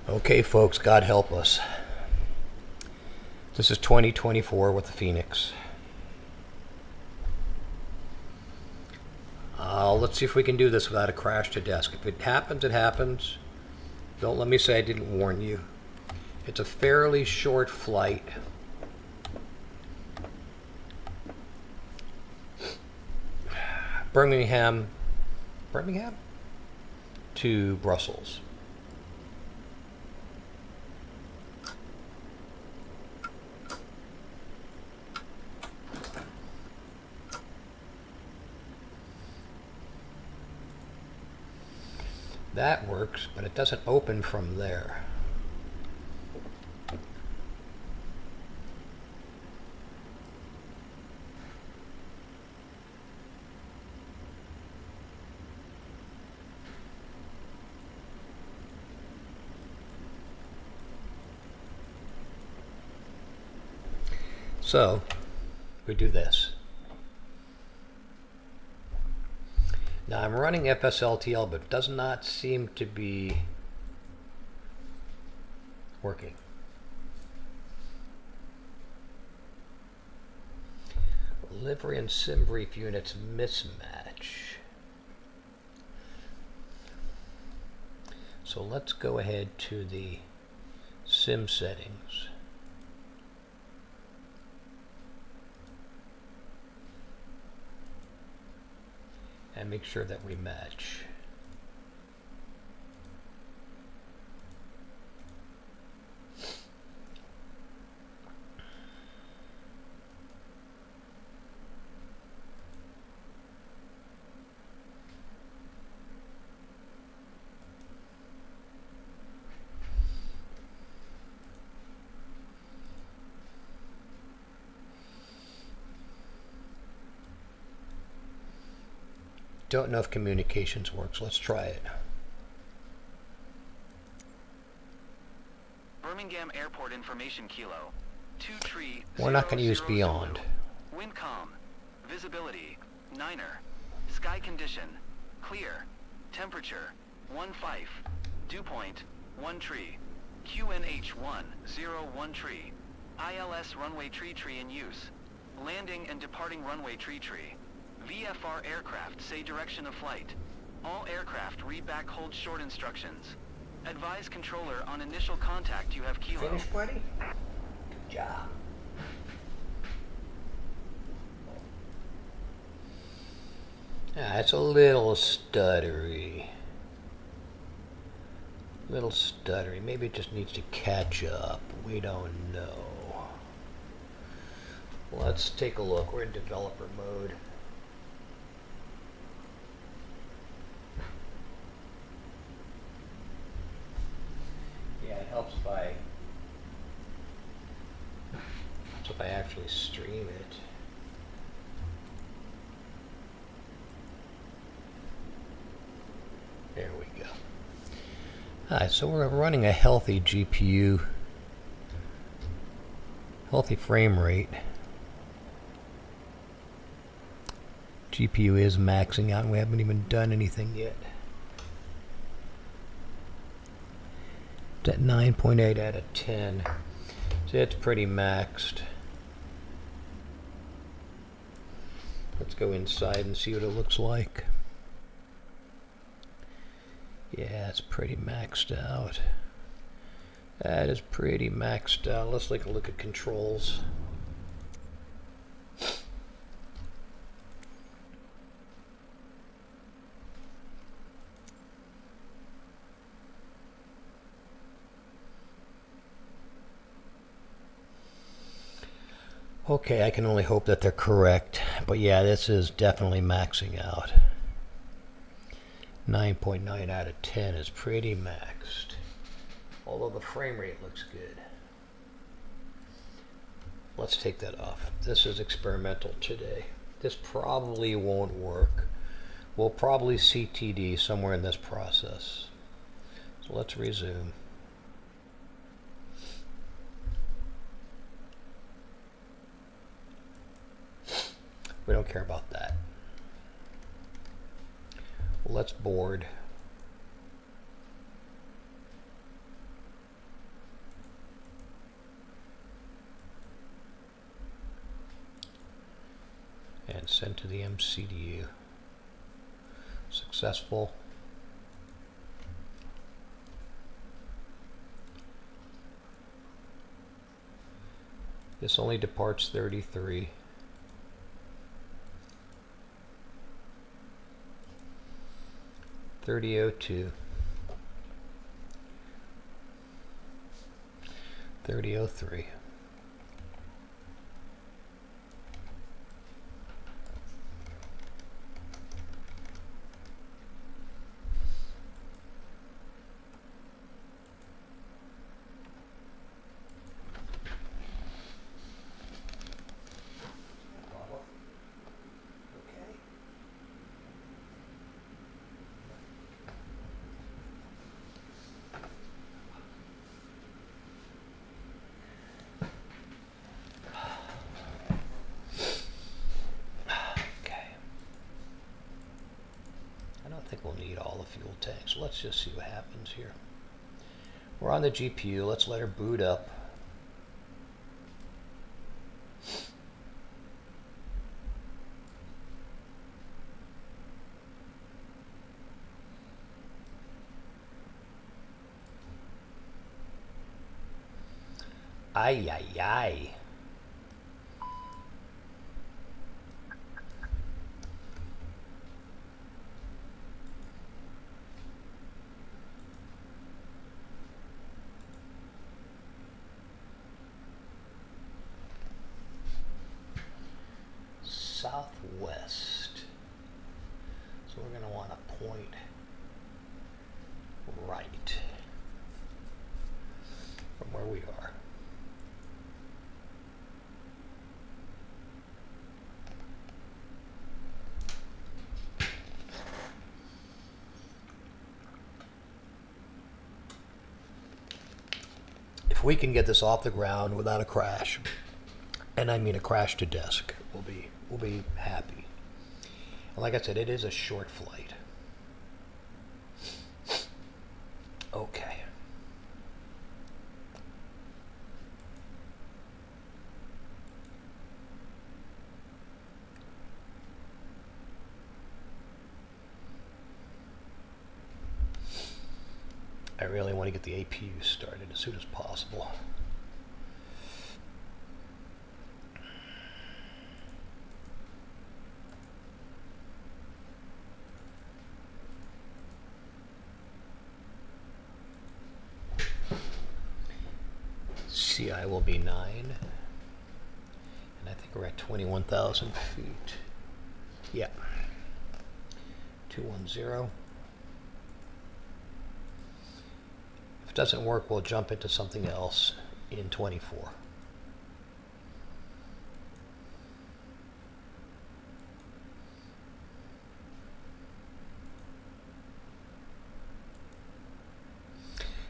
Okay, folks, God help us. This is 2024 with the Phoenix. Let's see if we can do this without a crash to desk. If it happens, it happens. Don't let me say I didn't warn you. It's a fairly short flight. Birmingham to Brussels. That works, but it doesn't open from there. So, we do this. Now I'm running FSLTL, but it does not seem to be working. Livery and sim brief units mismatch. So let's go ahead to the sim settings. And make sure that we match. Don't know if communications works. Let's try it. Birmingham Airport Information Kilo. 2 tree. We're not going to use Beyond. Wind calm. Visibility. Niner. Sky condition. Clear. Temperature. 1 fife. Dew point. 1 tree. QNH 101 tree. ILS runway tree in use. Landing and departing runway tree. VFR aircraft say direction of flight. All aircraft read back hold short instructions. Advise controller on initial contact you have Kilo. Finished, buddy? Good job. Yeah, it's a little stuttery. Maybe it just needs to catch up. We don't know. Let's take a look. We're in developer mode. Yeah, it helps if I actually stream it. There we go. Alright, so we're running a healthy GPU, healthy frame rate. GPU is maxing out and we haven't even done anything yet. It's at 9.8 out of 10. So it's pretty maxed. Let's go inside and see what it looks like. Yeah, it's pretty maxed out. That is pretty maxed out. Let's take a look at controls. Okay, I can only hope that they're correct. But yeah, this is definitely maxing out. 9.9 out of 10 is pretty maxed. Although the frame rate looks good. Let's take that off. This is experimental today. This probably won't work. We'll probably CTD somewhere in this process. So let's resume. We don't care about that. Let's board. and send to the MCDU. Successful. This only departs 33. $30.02. 30.03. I think we'll need all the fuel tanks. Let's just see what happens here. We're on the GPU. Let's let her boot up. Ay, ay, ay. Southwest. So we're going to want to point right from where we are. If we can get this off the ground without a crash, and I mean a crash to desk, we'll be happy. And like I said, it is a short flight. Okay. I really want to get the APU started as soon as possible. CI will be 9, and I think we're at 21,000 feet. Yeah. 210. If it doesn't work, we'll jump into something else in 24.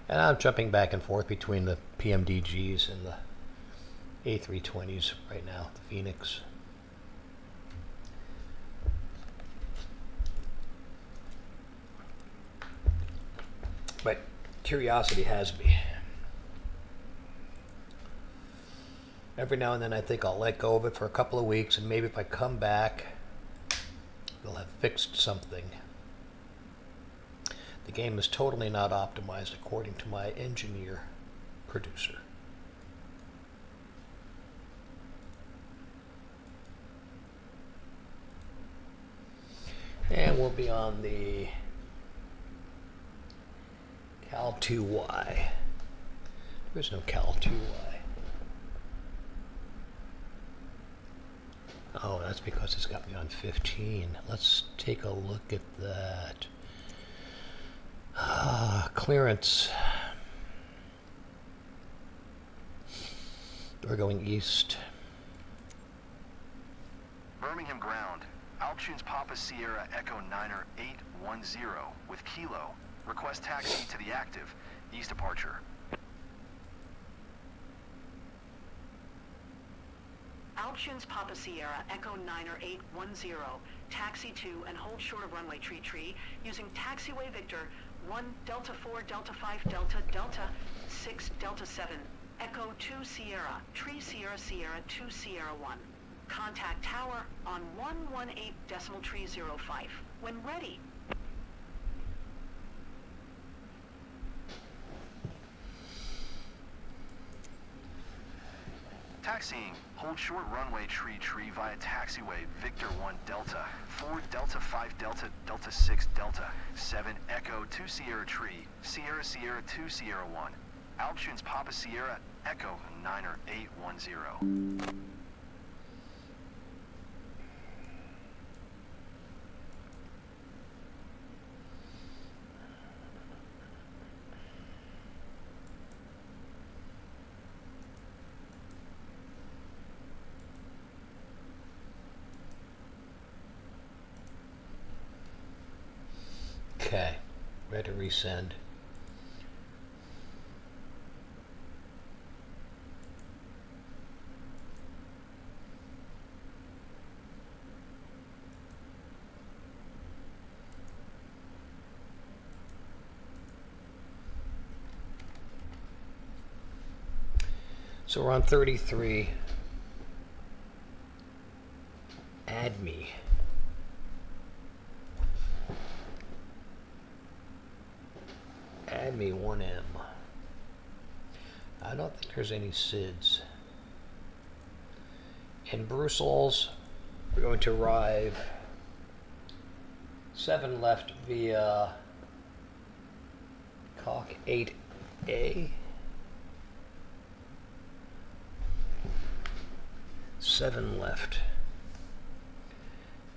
And I'm jumping back and forth between the PMDGs and the A320s right now, the Phoenix. But curiosity has me. Every now and then I think I'll let go of it for a couple of weeks, and maybe if I come back, they'll have fixed something. The game is totally not optimized according to my engineer producer. And we'll be on the Cal 2Y. There's no Cal 2Y. Oh, that's because it's got me on 15. Let's take a look at that. Clearance. We're going east. Birmingham ground. Alptune's Papa Sierra Echo 9er 810 with Kilo. Request taxi to the active. East departure. Alptune's Papa Sierra Echo 9er 810. Taxi to and hold short of runway tree using taxiway Victor 1 Delta 4 Delta 5 Delta Delta 6 Delta 7 Echo 2 Sierra Tree Sierra Sierra 2 Sierra 1. Contact tower on 118 decimal tree 05. When ready. Taxiing. Hold short runway tree via taxiway Victor 1 Delta, 4 Delta 5 Delta, Delta 6 Delta, 7 Echo 2 Sierra tree, Sierra Sierra 2 Sierra 1. Altitudes Papa Sierra Echo 9er 810. Okay, ready to resend. So we're on 33. Add me. Add me 1M. I don't think there's any SIDS. In Brussels, we're going to arrive 7 left via Cock 8A. 7 left.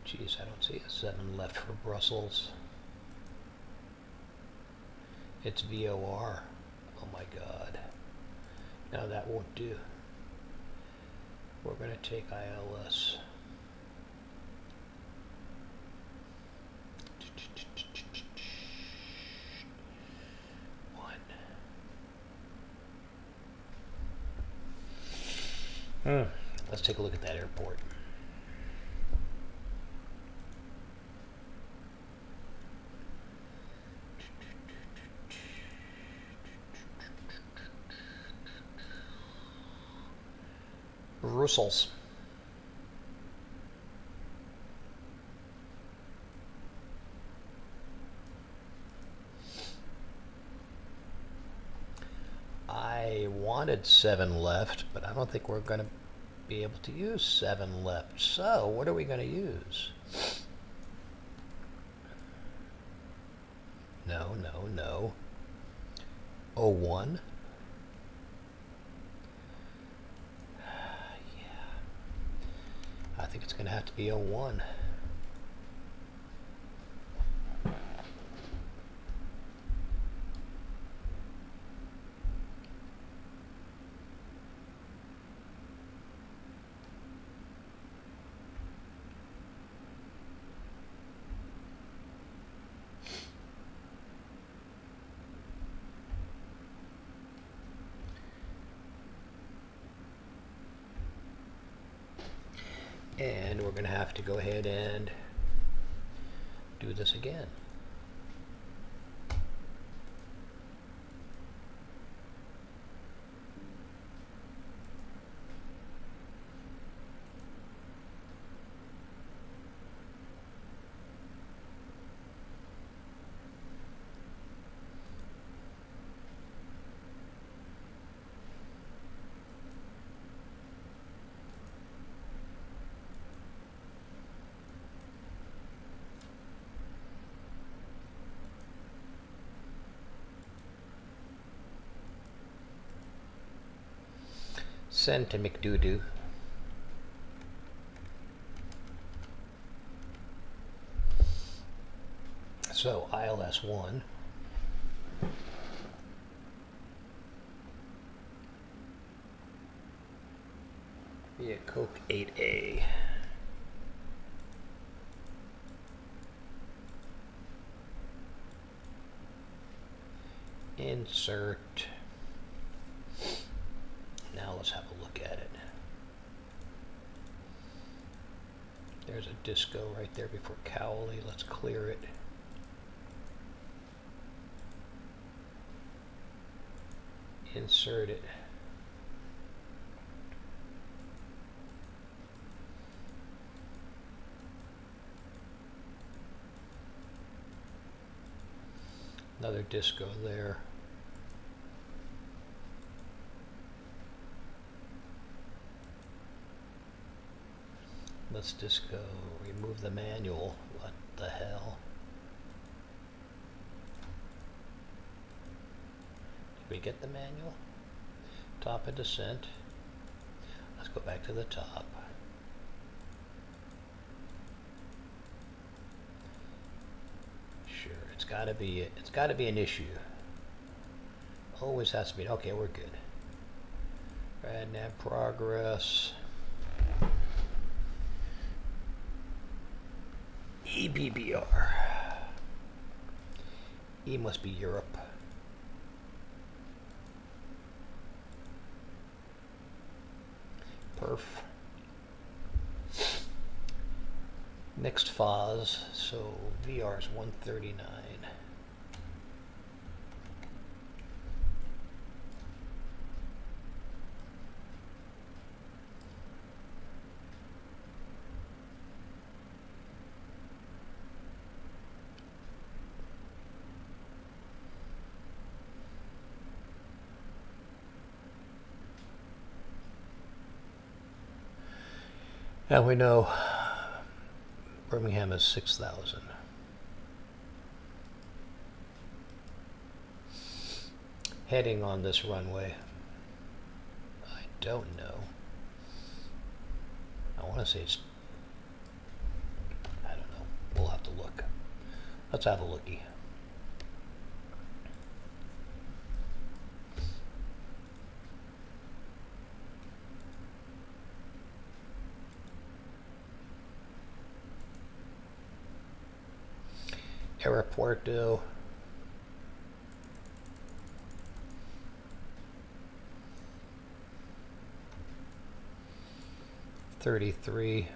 Geez, I don't see a 7 left for Brussels. It's VOR. Oh my god. Now that won't do. We're going to take ILS. Let's take a look at that airport. Brussels. I wanted 7 left, but I don't think we're going to be able to use 7 left. So, what are we going to use? No. 01. I think it's going to have to be 01. And we're going to have to go ahead and do this again. Send to McDoodoo. So ILS 1. Via Coke 8A. Insert. Now let's have a look at it. There's a disco right there before Cowley. Let's clear it. Insert it. Another disco there. Let's just go remove the manual. What the hell? Did we get the manual? Top of descent. Let's go back to the top. Sure, it's gotta be an issue. Always has to be. Okay, we're good. Rad nav progress. EBBR. E must be Europe. Perf. Mixed phase, so VR is 139. And we know Birmingham is 6,000. Heading on this runway, I don't know. I want to say it's, I don't know. We'll have to look. Let's have a lookie. Aeropuerto. $33.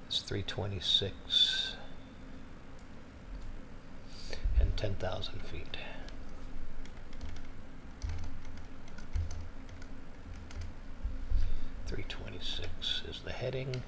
It's 326 and 10,000 feet. $326 is the heading.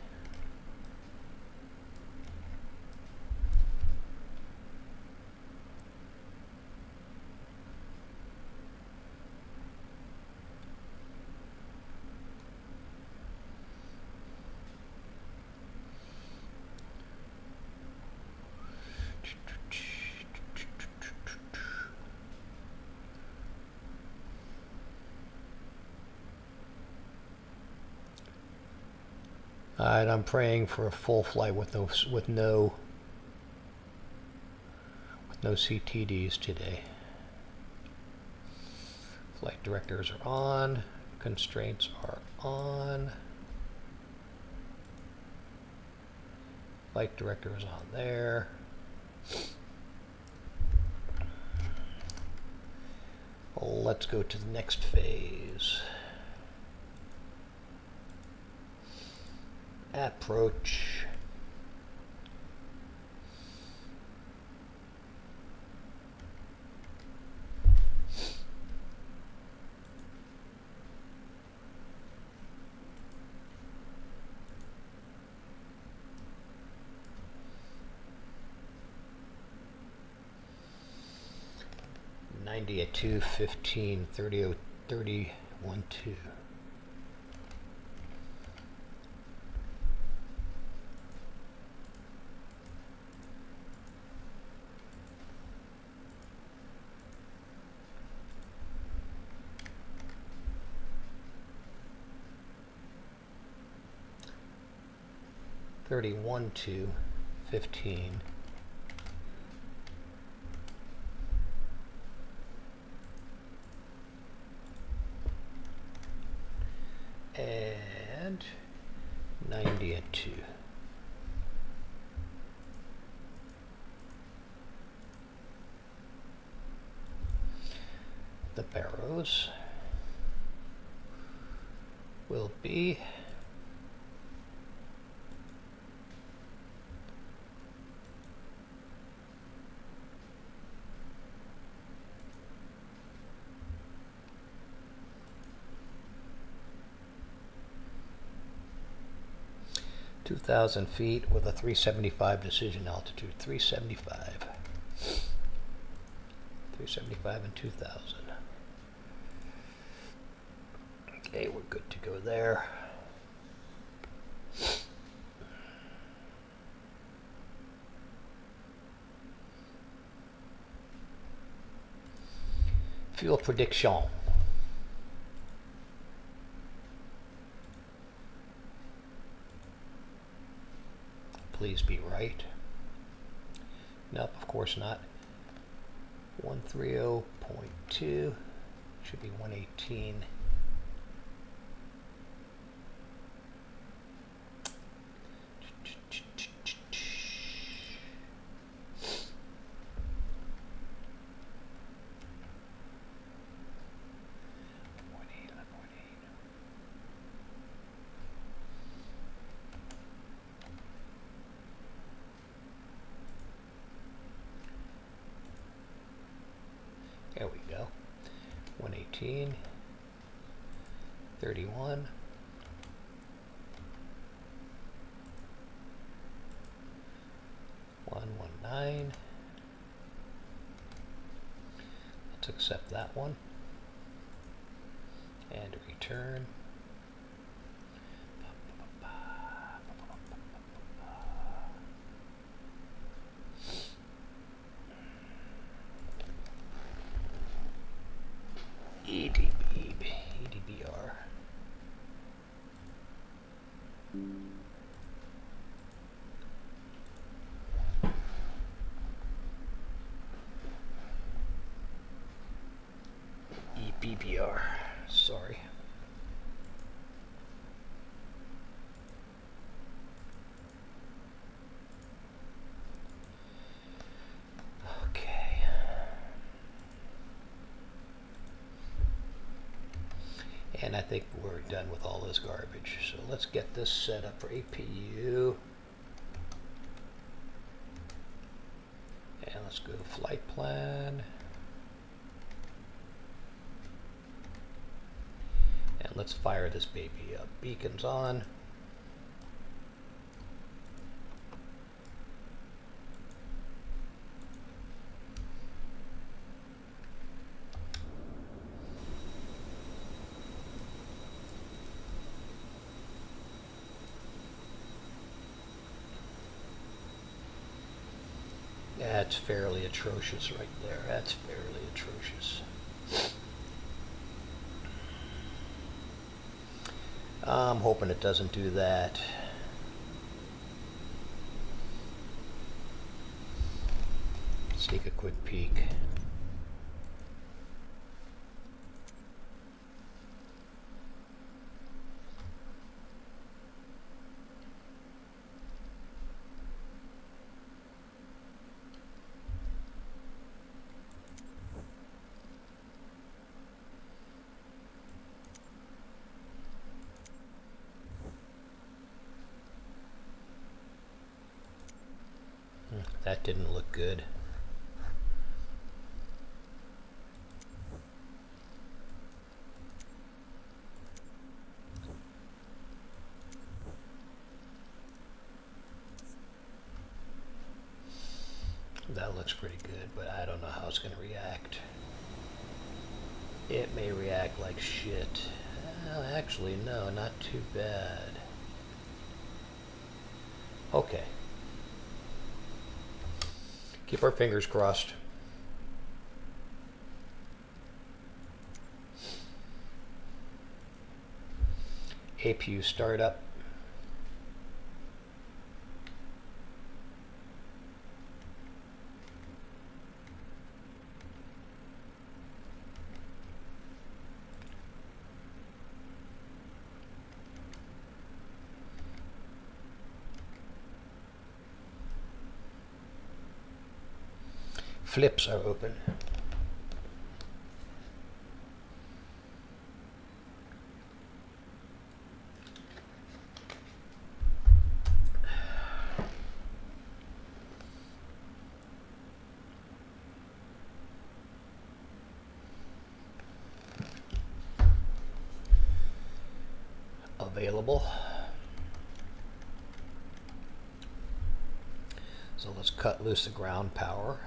Alright, I'm praying for a full flight with no CTDs today. Flight directors are on. Constraints are on. Flight director is on there. Let's go to the next phase. Approach. $90 at 2:15, 30:12. $31:15. And 90 at 2. The barrows will be (2,000 feet with a 375 decision altitude. 375. 375 and 2000. Okay, we're good to go there. Fuel prediction. Please be right. Nope, of course not. 130.2 should be 118. There we go. 118, 31, 119. Let's accept that one and return. EDBR. EBBR. Sorry. And I think we're done with all this garbage. So let's get this set up for APU. And let's go to flight plan. And let's fire this baby up. Beacons on. That's fairly atrocious right there. That's fairly atrocious. I'm hoping it doesn't do that. Let's take a quick peek. That didn't look good. That looks pretty good, but I don't know how it's going to react. It may react like shit. Well, actually, no, not too bad. Okay. Keep our fingers crossed. APU startup. Flips are open. Available. So let's cut loose the ground power.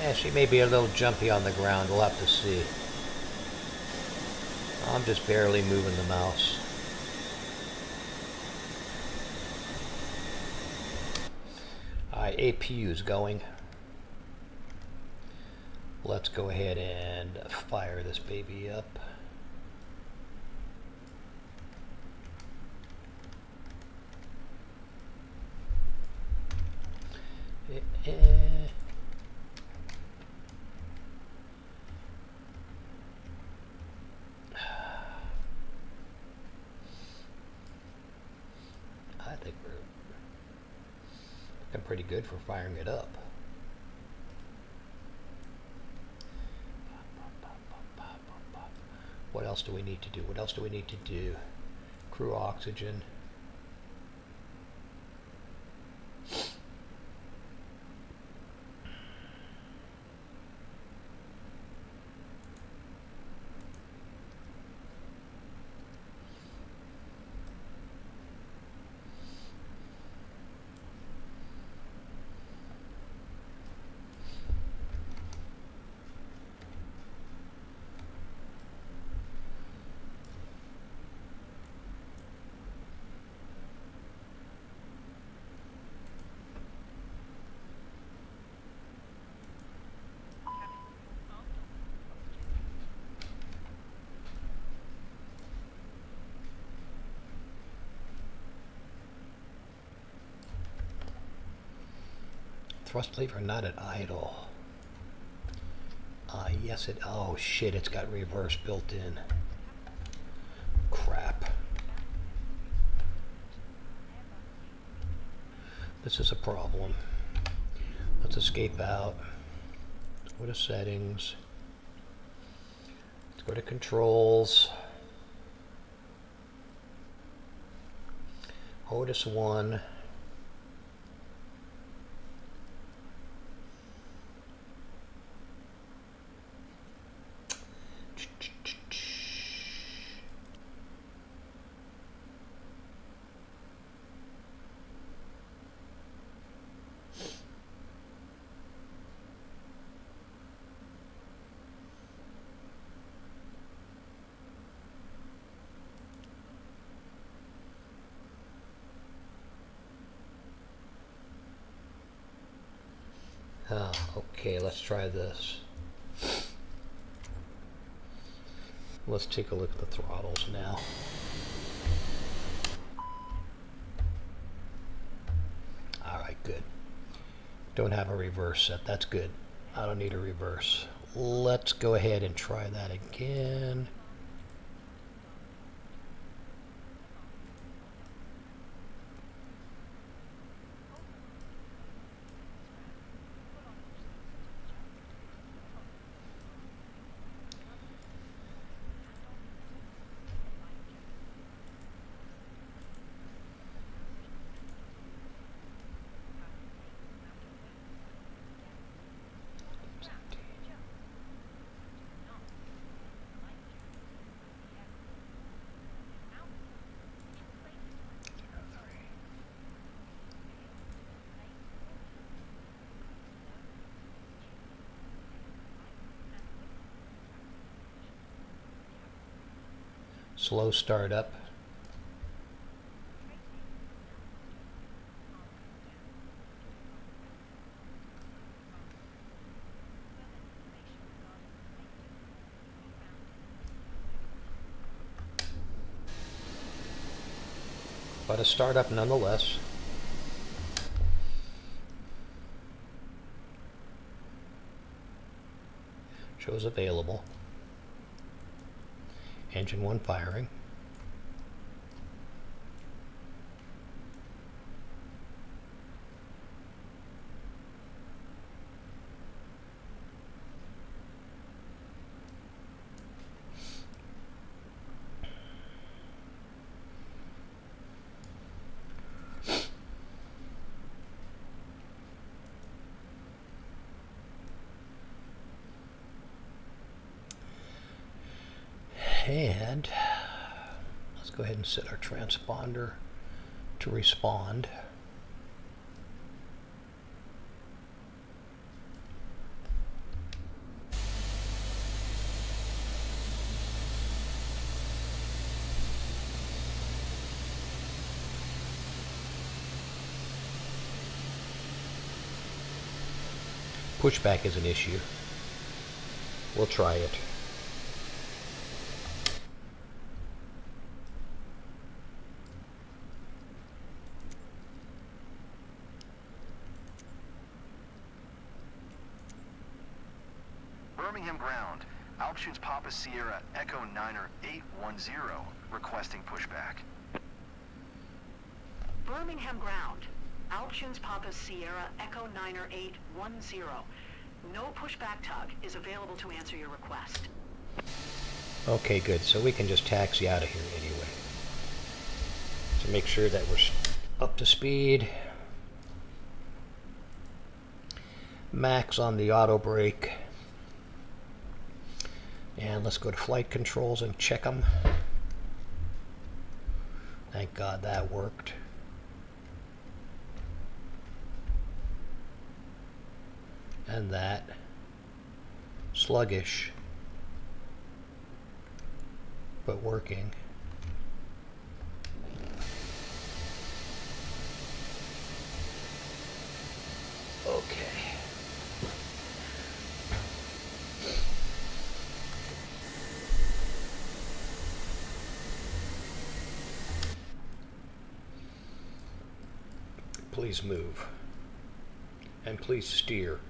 Yeah, she may be a little jumpy on the ground. We'll have to see. I'm just barely moving the mouse. Alright, APU is going. Let's go ahead and fire this baby up. I think we're looking pretty good for firing it up. What else do we need to do? What else do we need to do? Crew oxygen. Thrust lever not at idle. Yes it, oh shit, it's got reverse built in. Crap. This is a problem. Let's escape out. Go to settings. Let's go to controls. Otis 1. Okay, let's try this. Let's take a look at the throttles now. Alright, good. Don't have a reverse set. That's good. I don't need a reverse. Let's go ahead and try that again. Slow startup. But a startup nonetheless. Shows available. Engine 1 firing. And let's go ahead and set our transponder to respond. Pushback is an issue. We'll try it. Birmingham ground. Altitudes Papa Sierra Echo Niner 810 requesting pushback. Birmingham ground. Altunes Papa Sierra Echo Niner 810. No pushback tug is available to answer your request. Okay, good. So we can just taxi out of here anyway. To make sure that we're up to speed. Max on the auto brake. And let's go to flight controls and check them. Thank God that worked. And that. Sluggish. But working. Okay. Please move. And please steer.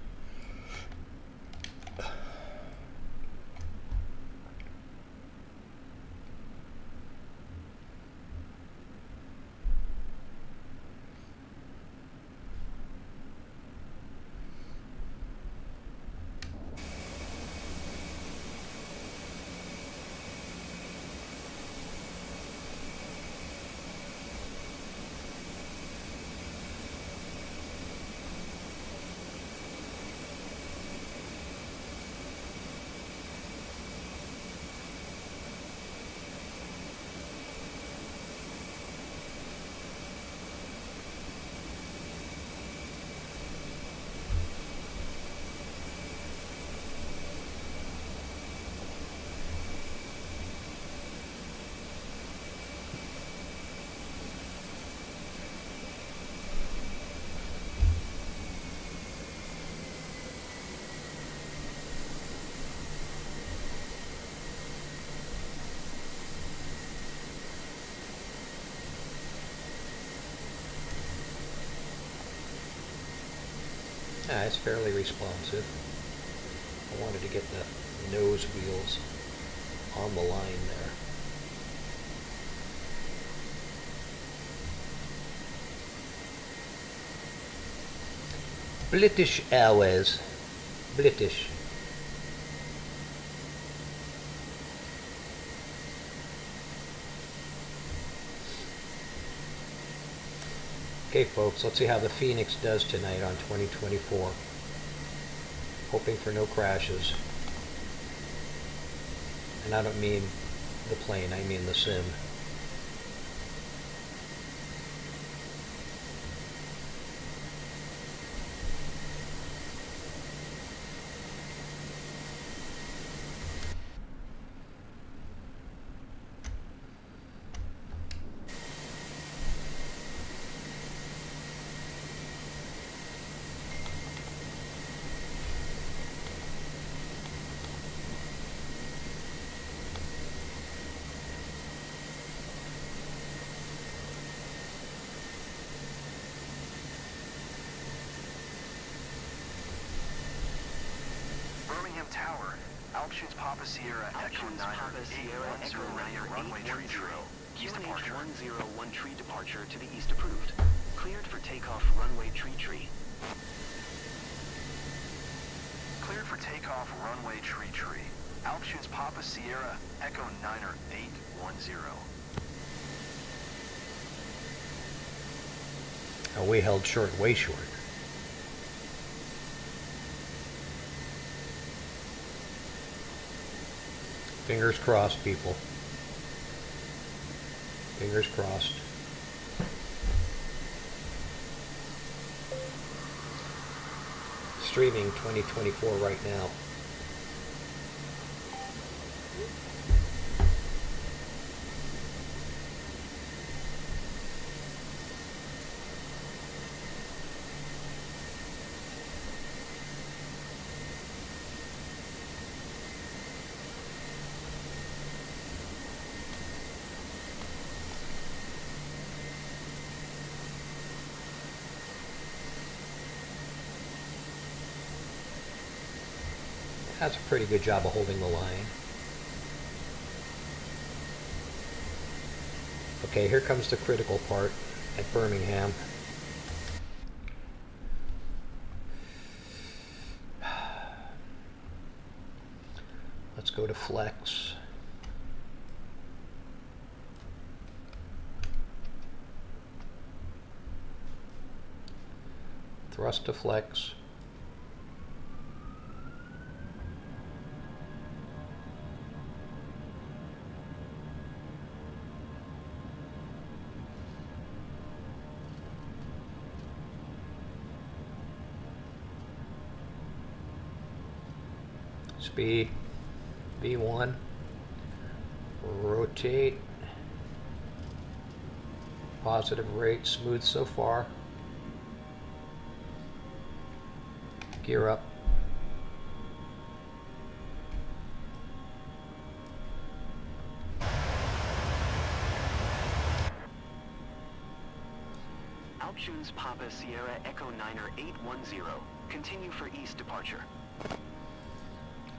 Yeah, it's fairly responsive. I wanted to get the nose wheels on the line there. British Airways. British. Okay, folks, let's see how the Phoenix does tonight on 2024. Hoping for no crashes. And I don't mean the plane, I mean the sim. Tower, Altitudes Papa Sierra Echo Altitudes Niner Papa Sierra 810 Echo ready Niner runway tree 810. zero. East departure. QNH101 tree departure to the east approved. Cleared for takeoff runway tree. Cleared for takeoff runway tree. Altitudes Papa Sierra Echo Niner 810. Oh, we held short, way short. Fingers crossed, people. Fingers crossed. Streaming 2024 right now. That's a pretty good job of holding the line. Okay, here comes the critical part at Birmingham. Let's go to flex. Thrust to flex. Speed V1, rotate, positive rate, smooth so far, gear up, Alptunes Papa Sierra Echo 9er 810, continue for east departure.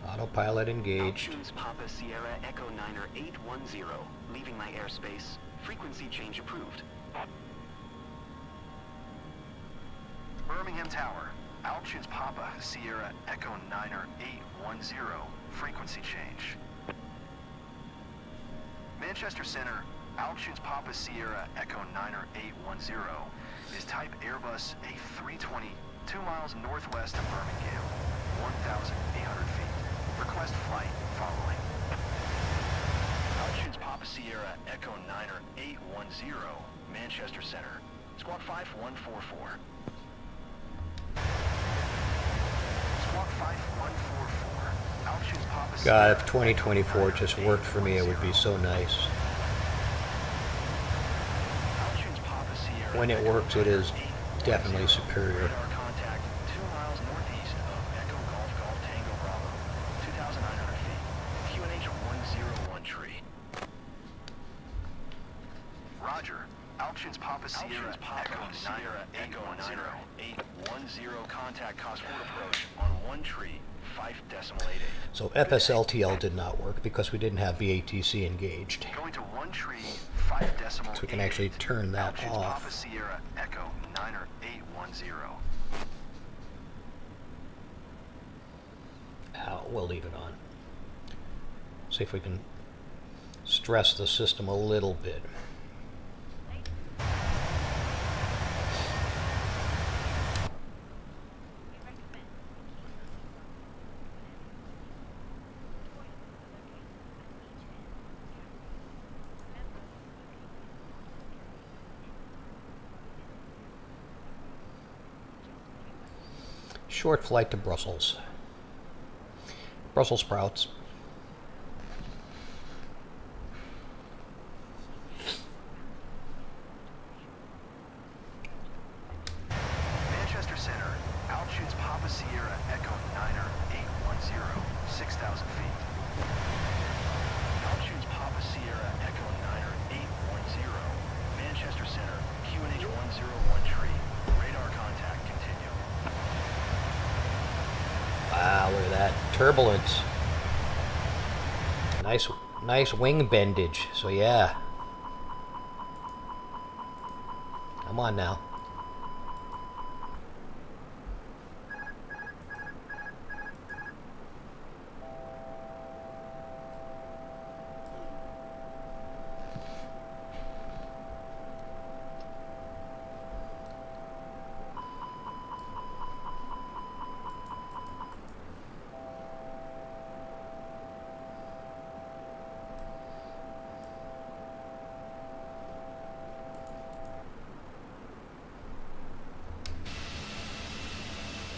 autopilot engaged. Alptunes Papa Sierra Echo 9er 810, leaving my airspace, frequency change approved. Birmingham Tower, Alptunes Papa Sierra Echo 9er 810, frequency change. Manchester Center, Alptunes Papa Sierra Echo 9er 810 is type Airbus A320, 2 miles northwest of Birmingham, 1,800 feet. Request flight following. Alptunes Papa Sierra Echo 9er 810, Manchester Center, Squawk 5144. Squawk 5144, Alptunes Papa Sierra. God, if 2024 just worked for me, it would be so nice. Alptunes Papa Sierra When it Echo works, it is 9er definitely 810. superior. Radar contact 2 miles northeast of Echo Golf Golf Tango Bravo, 2,900 feet. QNH 101 tree. Roger. Alptunes Papa Sierra Alptunes Papa Echo Sierra 9er Echo 810. 9er 810, contact Cosford approach on 1 tree, 5.88. So FSLTL did not work because we didn't have BATC engaged. Going to 1 tree, 5.88. So we can actually turn that Alptunes off. Papa Sierra Echo 9er 810. We'll leave it on. See if we can stress the system a little bit. Short flight to Brussels. Brussels sprouts. Manchester Center, Alptunes Papa Sierra Echo 9er 810, 6,000 feet. Alptunes Papa Sierra Echo 9er 810, Manchester Center, QNH 101 tree. Radar contact continue. Wow, look at that. Turbulence. Nice wing bendage. So yeah. Come on now.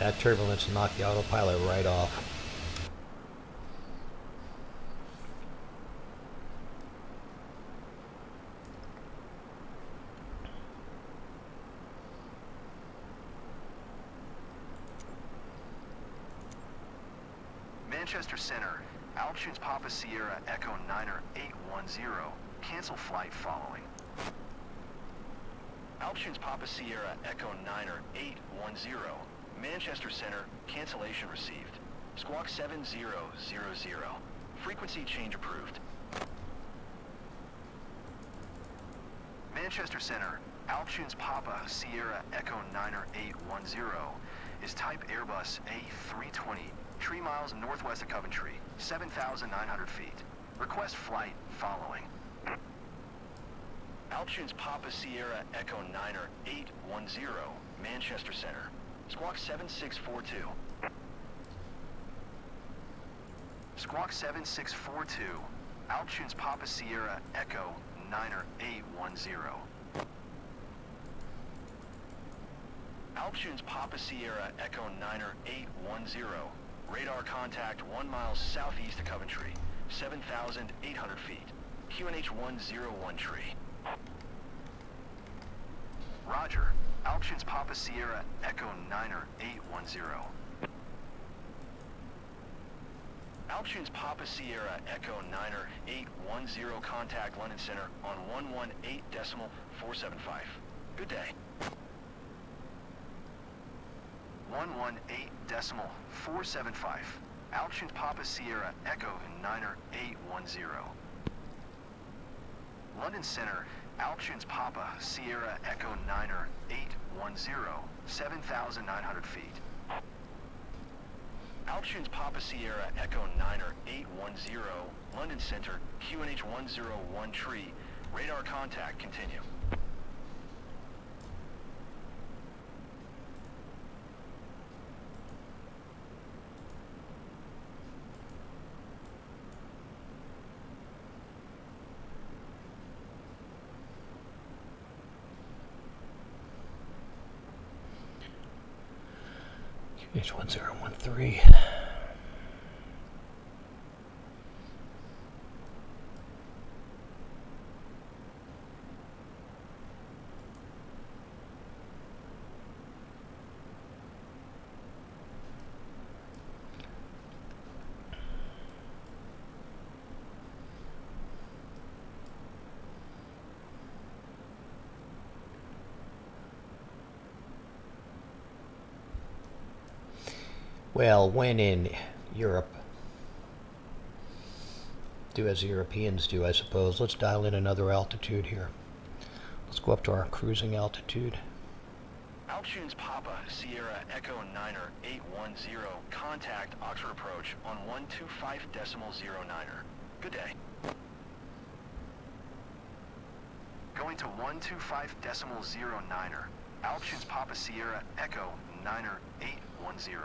That turbulence knocked the autopilot right off. Manchester Center, Alptunes Papa Sierra Echo 9er 810, cancel flight following. Alptunes Papa Sierra Echo 9er 810, Manchester Center, cancellation received. Squawk 7000. Frequency change approved. Manchester Center, Alptune's Papa Sierra Echo 9er 810 is type Airbus A320, 3 miles northwest of Coventry, 7,900 feet. Request flight following. Alptune's Papa Sierra Echo 9er 810, Manchester Center. Squawk 7642. Squawk 7642, Alptune's Papa Sierra Echo 9er 810. Alptune's Papa Sierra Echo 9er 810. Radar contact 1 mile southeast of Coventry, 7,800 feet. QNH 101 tree. Roger. Alptune's Papa Sierra Echo 9er 810. Alptune's Papa Sierra Echo 9er 810 contact London Center on 118.475. Good day. 118.475. Alptune's Papa Sierra Echo 9er 810. London Center, Alptune's Papa Sierra Echo 9er 810, 7,900 feet. Alptune's Papa Sierra Echo 9er 810, London Center, QNH 101 tree. Radar contact continue. H1013. Well, when in Europe, do as the Europeans do, I suppose. Let's dial in another altitude here. Let's go up to our cruising altitude. Alptune's Papa Sierra Echo 9er 810, contact Oxford approach on 125.09er. Good day. Going to 125.09er. Alptune's Papa Sierra Echo 9er 810.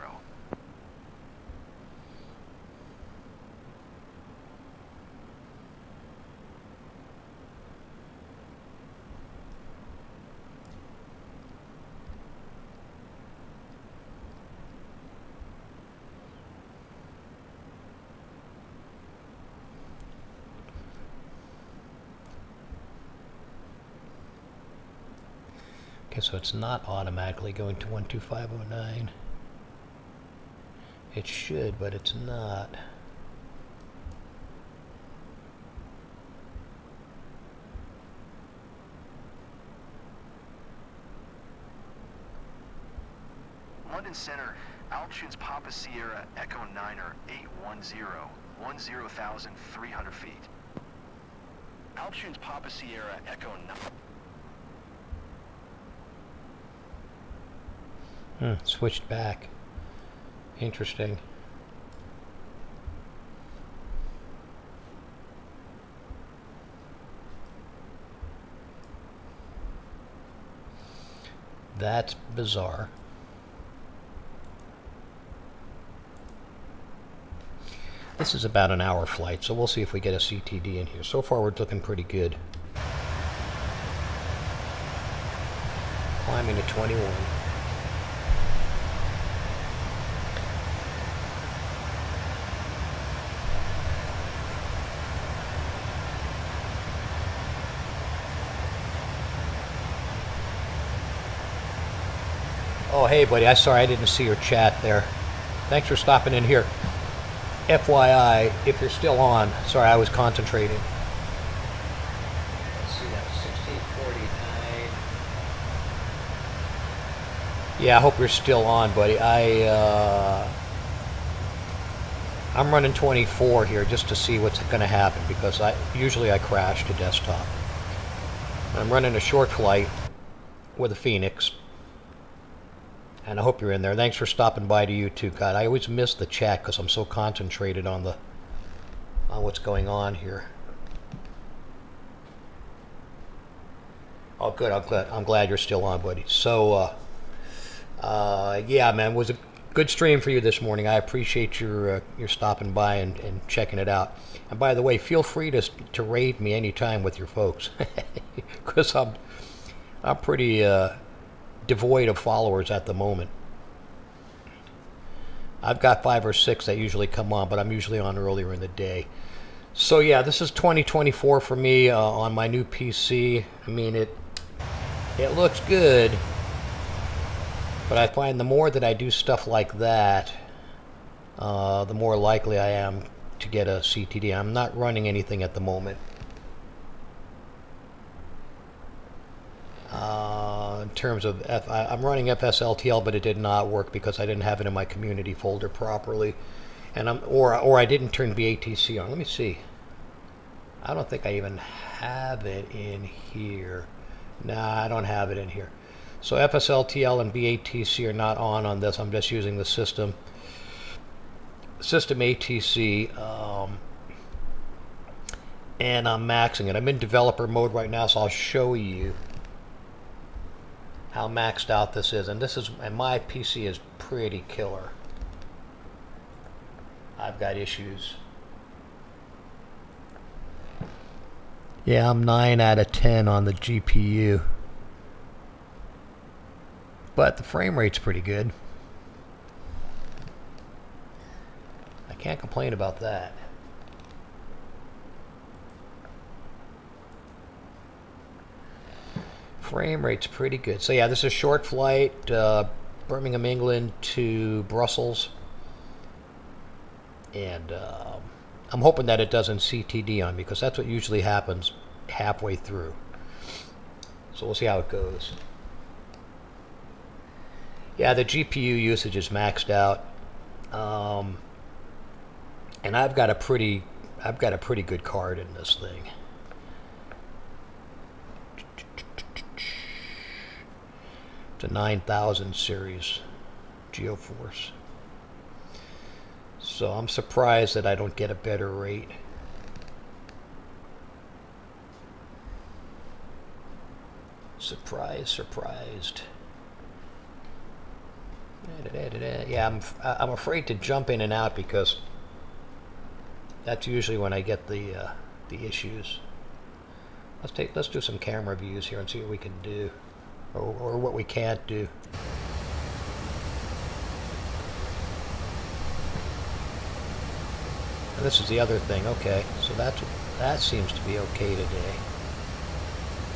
Okay, so it's not automatically going to 12509. It should, but it's not. London Center, Alptune's Papa Sierra Echo 9er 810, 10,300 feet. Alptune's Papa Sierra Echo 9. Switched back. Interesting. That's bizarre. This is about an hour flight, so we'll see if we get a CTD in here. So far, we're looking pretty good. Climbing to 21. Oh, hey, buddy. I'm sorry I didn't see your chat there. Thanks for stopping in here. FYI, if you're still on, sorry, I was concentrating. Let's see, that's 1649. Yeah, I hope you're still on, buddy. I'm running 24 here just to see what's going to happen, because usually I crash to desktop. I'm running a short flight with a Phoenix, and I hope you're in there. Thanks for stopping by to you too, God. I always miss the chat because I'm so concentrated on what's going on here. Oh, good. I'm glad you're still on, buddy. So, yeah, man, it was a good stream for you this morning. I appreciate your stopping by and checking it out. And by the way, feel free to raid me anytime with your folks, because I'm pretty devoid of followers at the moment. I've got 5 or 6 that usually come on, but I'm usually on earlier in the day. So yeah, this is 2024 for me on my new PC. I mean, it looks good, but I find the more that I do stuff like that, the more likely I am to get a CTD. I'm not running anything at the moment. In terms of I'm running FSLTL, but it did not work because I didn't have it in my community folder properly, and or I didn't turn BATC on. Let me see. I don't think I even have it in here. Nah, I don't have it in here. So FSLTL and BATC are not on this. I'm just using the system ATC, and I'm maxing it. I'm in developer mode right now, so I'll show you how maxed out this is. And my PC is pretty killer. I've got issues. Yeah, I'm 9 out of 10 on the GPU. But the frame rate's pretty good. I can't complain about that. Frame rate's pretty good. So yeah, this is a short flight, Birmingham, England to Brussels. And I'm hoping that it doesn't CTD on me, because that's what usually happens halfway through. So we'll see how it goes. Yeah, the GPU usage is maxed out, and I've got a pretty good card in this thing. It's a 9000 series GeoForce. So I'm surprised that I don't get a better rate. Surprised. Yeah, I'm afraid to jump in and out, because that's usually when I get the issues. Let's do some camera views here and see what we can do, or what we can't do. And this is the other thing. Okay, so that seems to be okay today.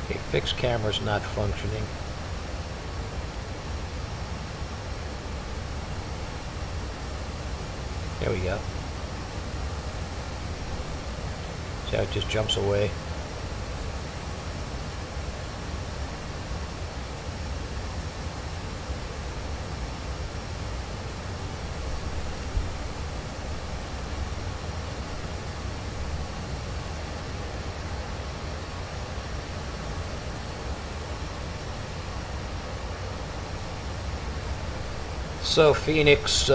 Okay, fixed camera's not functioning. There we go. See how it just jumps away? So Phoenix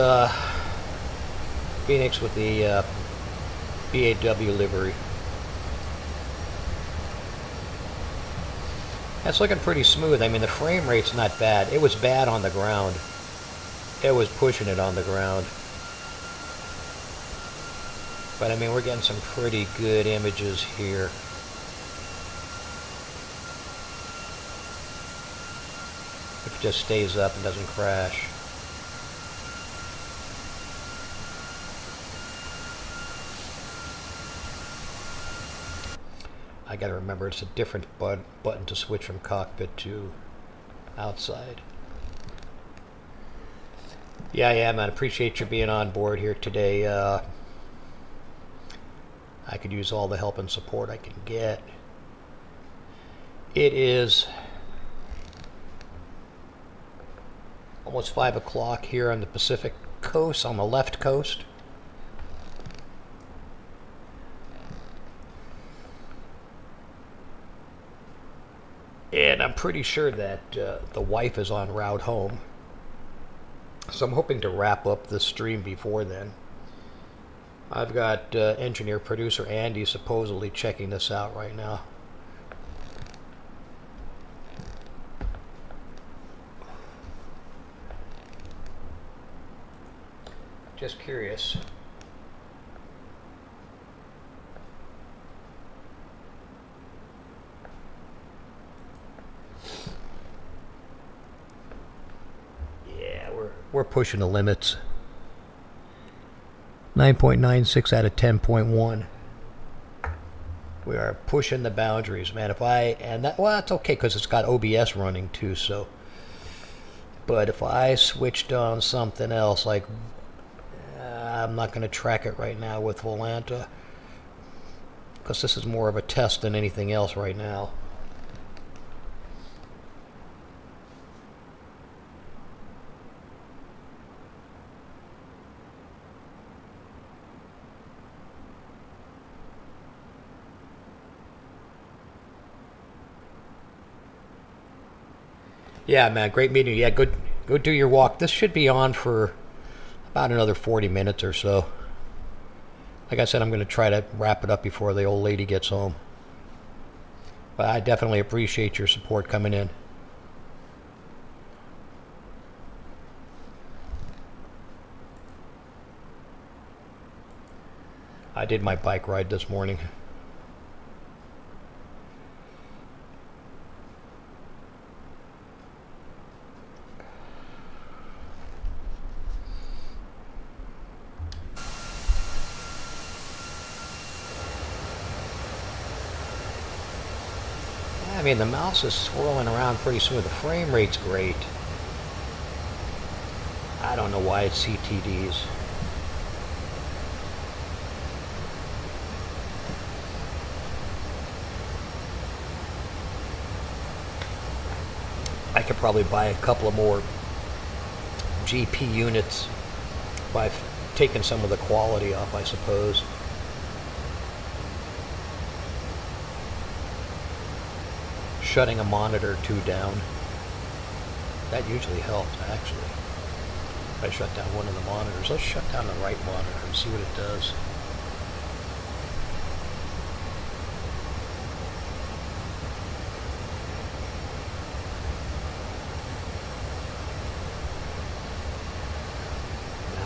with the BAW livery. That's looking pretty smooth. I mean, the frame rate's not bad. It was bad on the ground. It was pushing it on the ground. But I mean, we're getting some pretty good images here. If it just stays up and doesn't crash. I gotta remember, it's a different button to switch from cockpit to outside. Yeah, man, appreciate you being on board here today. I could use all the help and support I can get. It is almost 5 o'clock here on the Pacific coast, on the left coast. pretty sure that the wife is en route home. So I'm hoping to wrap up the stream before then. I've got engineer producer Andy supposedly checking this out right now. Just curious. Yeah, we're pushing the limits. 9.96 out of 10.1. We are pushing the boundaries, man. Well, that's okay because it's got OBS running too. So, but if I switched on something else, like I'm not going to track it right now with Volanta because this is more of a test than anything else right now. Yeah, man, great meeting you. Yeah, go do your walk. This should be on for about another 40 minutes or so. Like I said, I'm going to try to wrap it up before the old lady gets home. But I definitely appreciate your support coming in. I did my bike ride this morning. I mean, the mouse is swirling around pretty smooth. The frame rate's great. I don't know why it's CTDs. I could probably buy a couple of more GP units by taking some of the quality off, I suppose. Shutting a monitor or two down. That usually helps, actually. If I shut down one of the monitors. Let's shut down the right monitor and see what it does.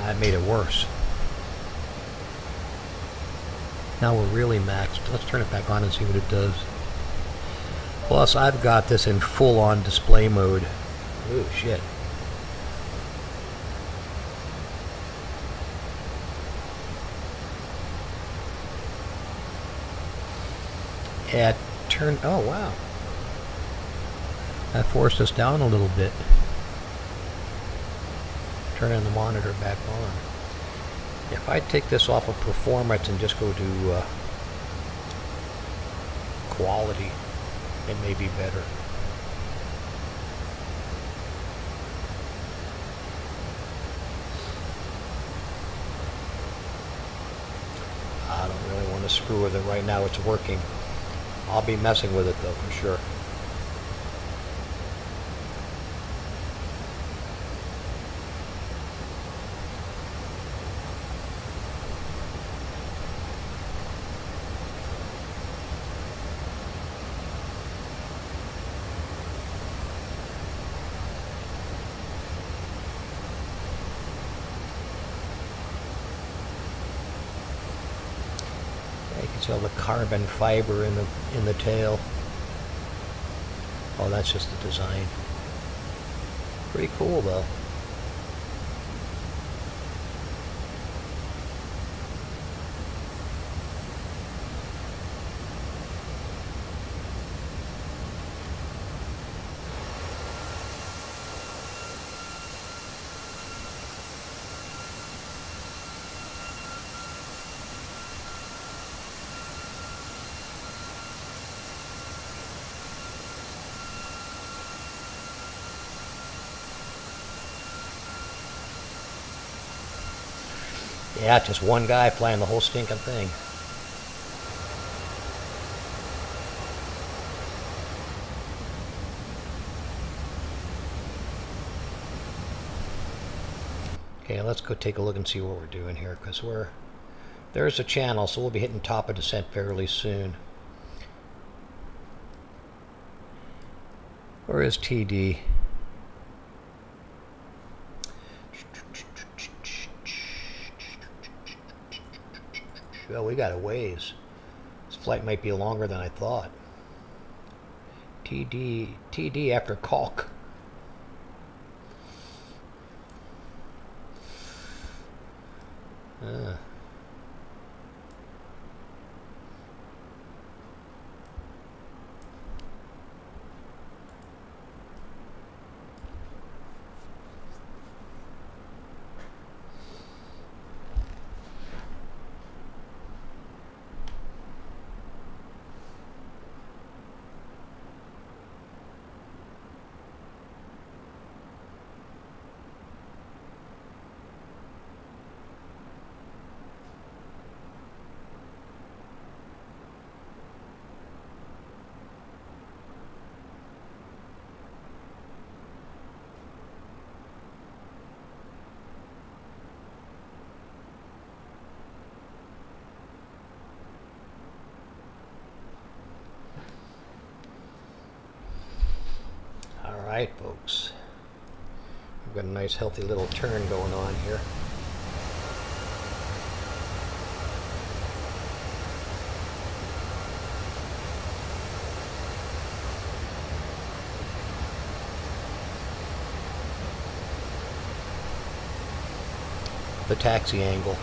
Nah, it made it worse. Now we're really maxed. Let's turn it back on and see what it does. Plus, I've got this in full-on display mode. Ooh, shit. It turned... Oh, wow. That forced us down a little bit. Turning the monitor back on. If I take this off of performance and just go to quality, it may be better. I don't really want to screw with it right now. It's working. I'll be messing with it though, for sure. You can tell the carbon fiber in the tail. Oh, that's just the design. Pretty cool though. Yeah, just one guy flying the whole stinking thing. Okay, let's go take a look and see what we're doing here, because there's a channel, so we'll be hitting top of descent fairly soon. Where is TD? Well, we got a ways. This flight might be longer than I thought. TD after Kalk. Alright, folks. We've got a nice healthy little turn going on here. The taxi angle.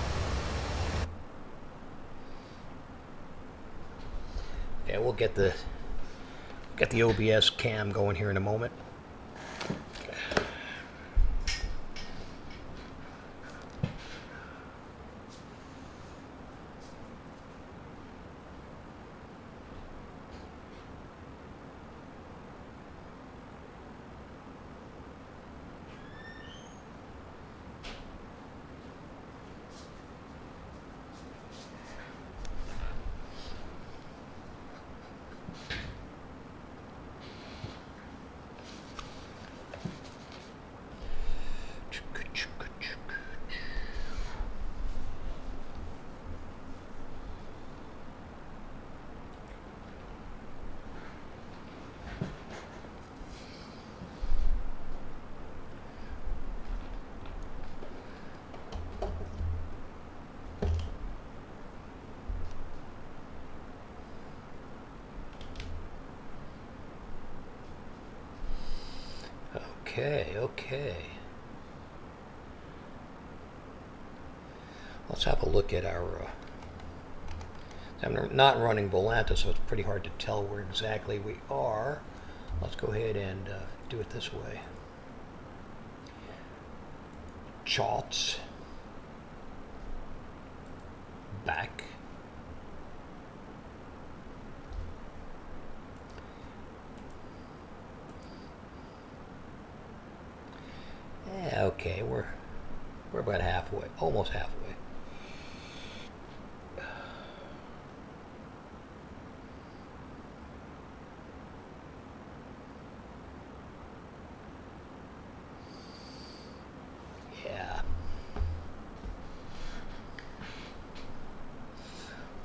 Yeah, we'll get the OBS cam going here in a moment. Okay. Let's have a look at our... I'm not running Volanta, so it's pretty hard to tell where exactly we are. Let's go ahead and do it this way. Charts. Back. Yeah, okay, we're about halfway, almost halfway. Yeah.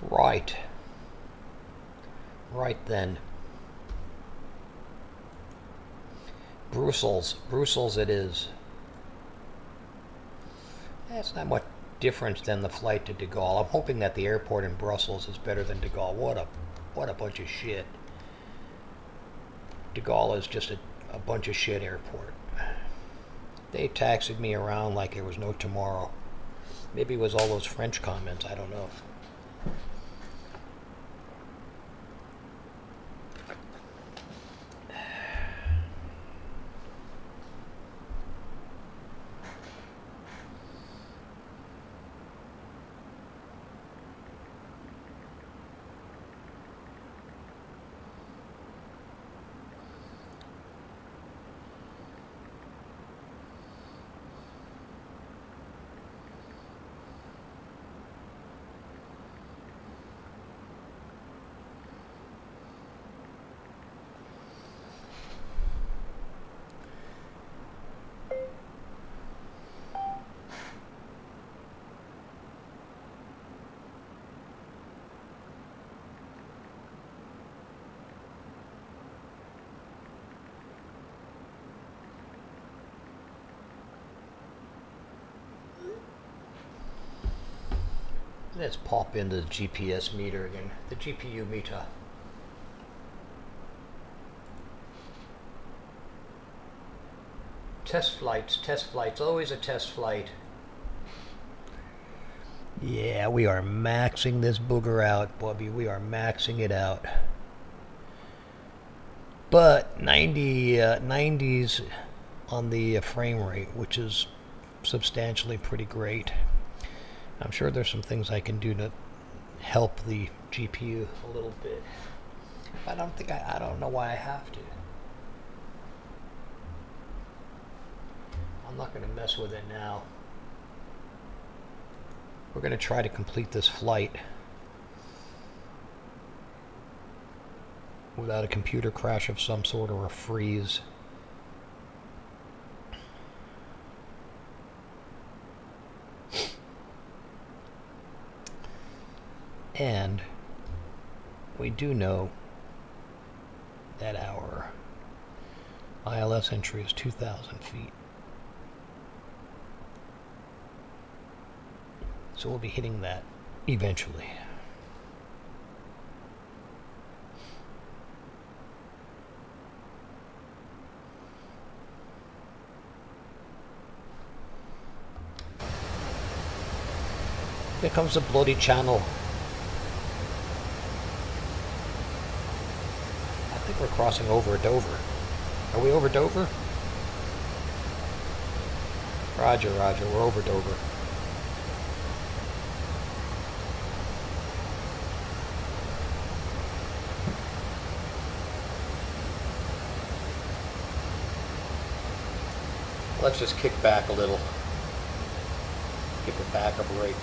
Right then. Brussels it is. That's not much different than the flight to De Gaulle. I'm hoping that the airport in Brussels is better than De Gaulle. What a bunch of shit. De Gaulle is just a bunch of shit airport. They taxied me around like there was no tomorrow. Maybe it was all those French comments, I don't know. Let's pop into the GPS meter again, the GPU meter. Test flights, always a test flight. Yeah, we are maxing this booger out, Bobby. We are maxing it out. But 90s on the frame rate, which is substantially pretty great. I'm sure there's some things I can do to help the GPU a little bit. I don't know why I have to. I'm not going to mess with it now. We're going to try to complete this flight without a computer crash of some sort or a freeze. And we do know that our ILS entry is 2,000 feet. So we'll be hitting that eventually. Here comes the bloody channel. I think we're crossing over Dover. Are we over Dover? Roger, roger, we're over Dover. Let's just kick back a little. Give it back a break.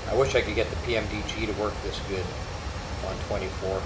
I wish I could get the PMDG to work this good on 24.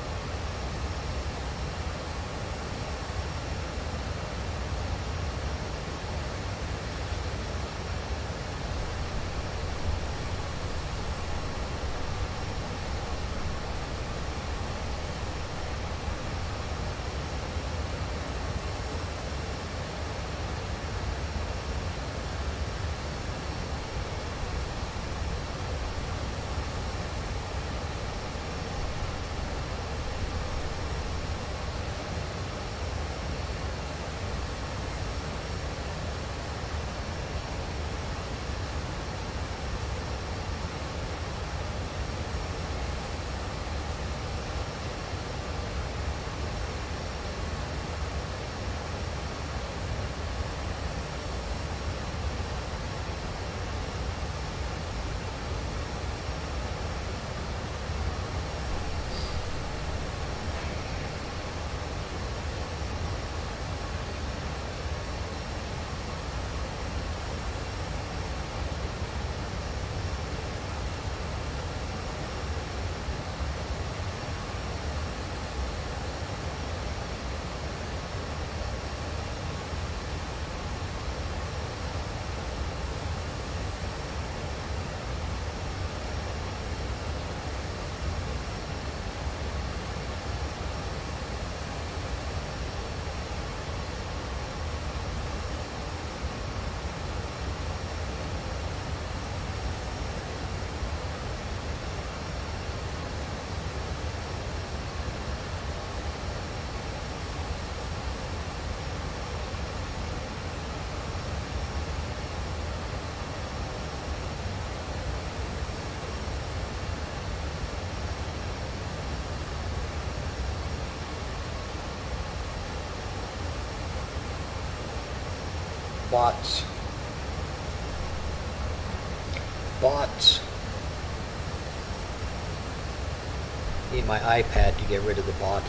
Bots. Bots. Need my iPad to get rid of the bot.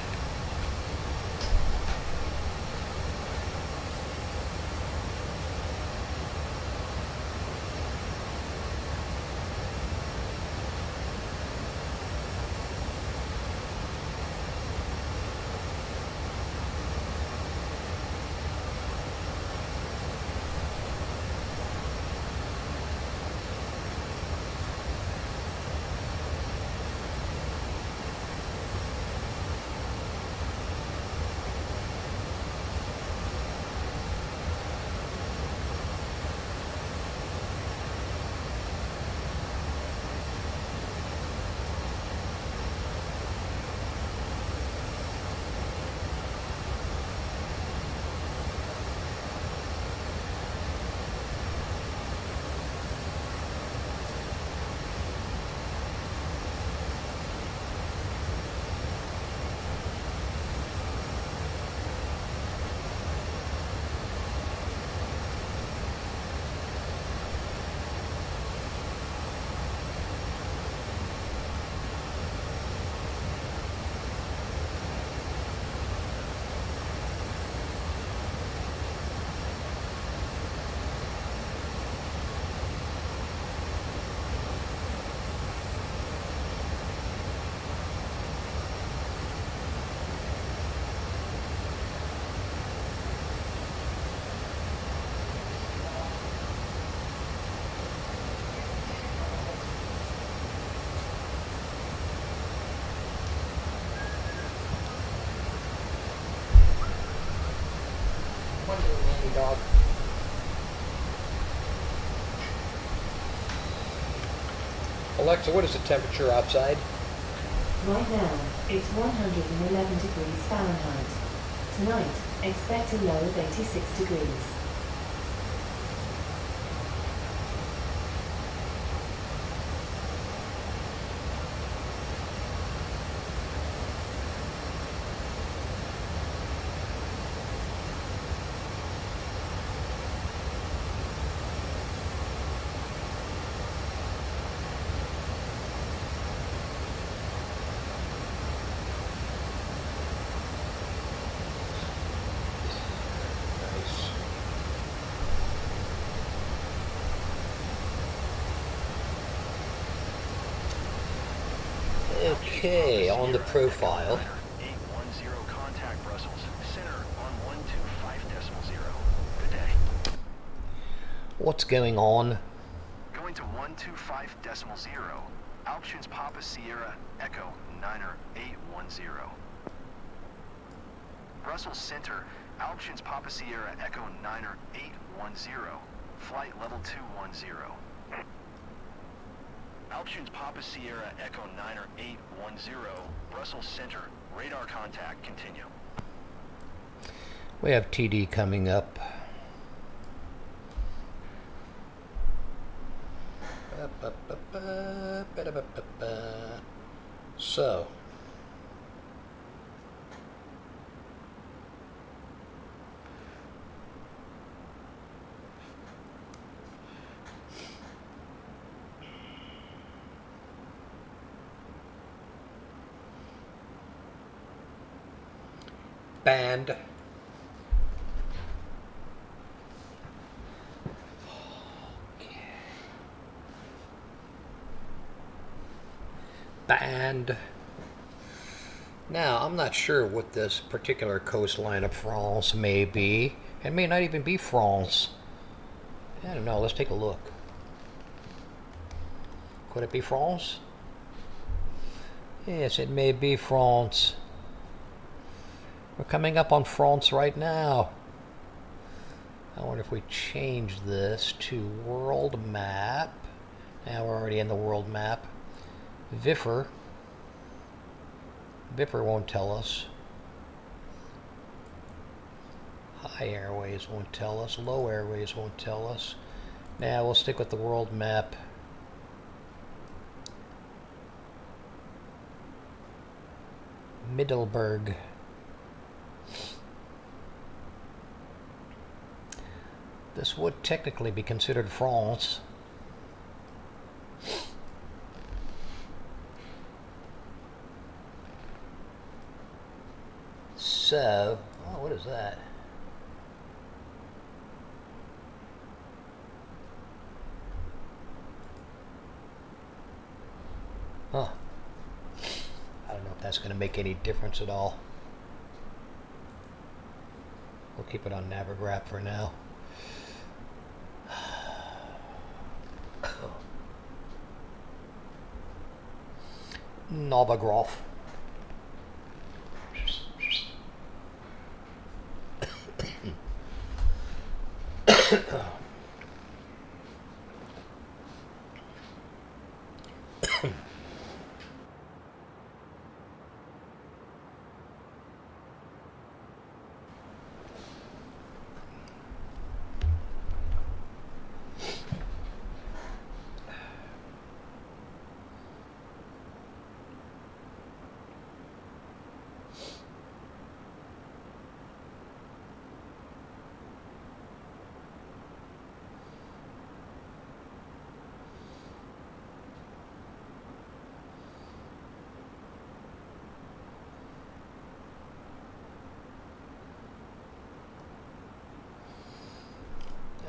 dog. Alexa, what is the temperature outside? Right now, it's 111 degrees Fahrenheit. Tonight, expect a low of 86 degrees. Nice. Okay, on the profile. 810 contact Brussels. Center on 125.0. Good day. What's going on? Going to 125.0. Options Papa Sierra Echo Niner 810. Brussels Center. Options Papa Sierra Echo Niner 810. Flight level 210. Options Papa Sierra Echo Niner 810. Brussels Center. Radar contact. Continue. We have TD coming up. So, band. Band. Now, I'm not sure what this particular coastline of France may be. It may not even be France. I don't know. Let's take a look. Could it be France? Yes, it may be France. We're coming up on France right now. I wonder if we change this to world map. Now we're already in the world map. VIFR won't tell us. High airways won't tell us. Low airways won't tell us. Now we'll stick with the world map. Middelburg. This would technically be considered France. So, oh, what is that? Huh. I don't know if that's going to make any difference at all. We'll keep it on Navigraph for now. Novigraph.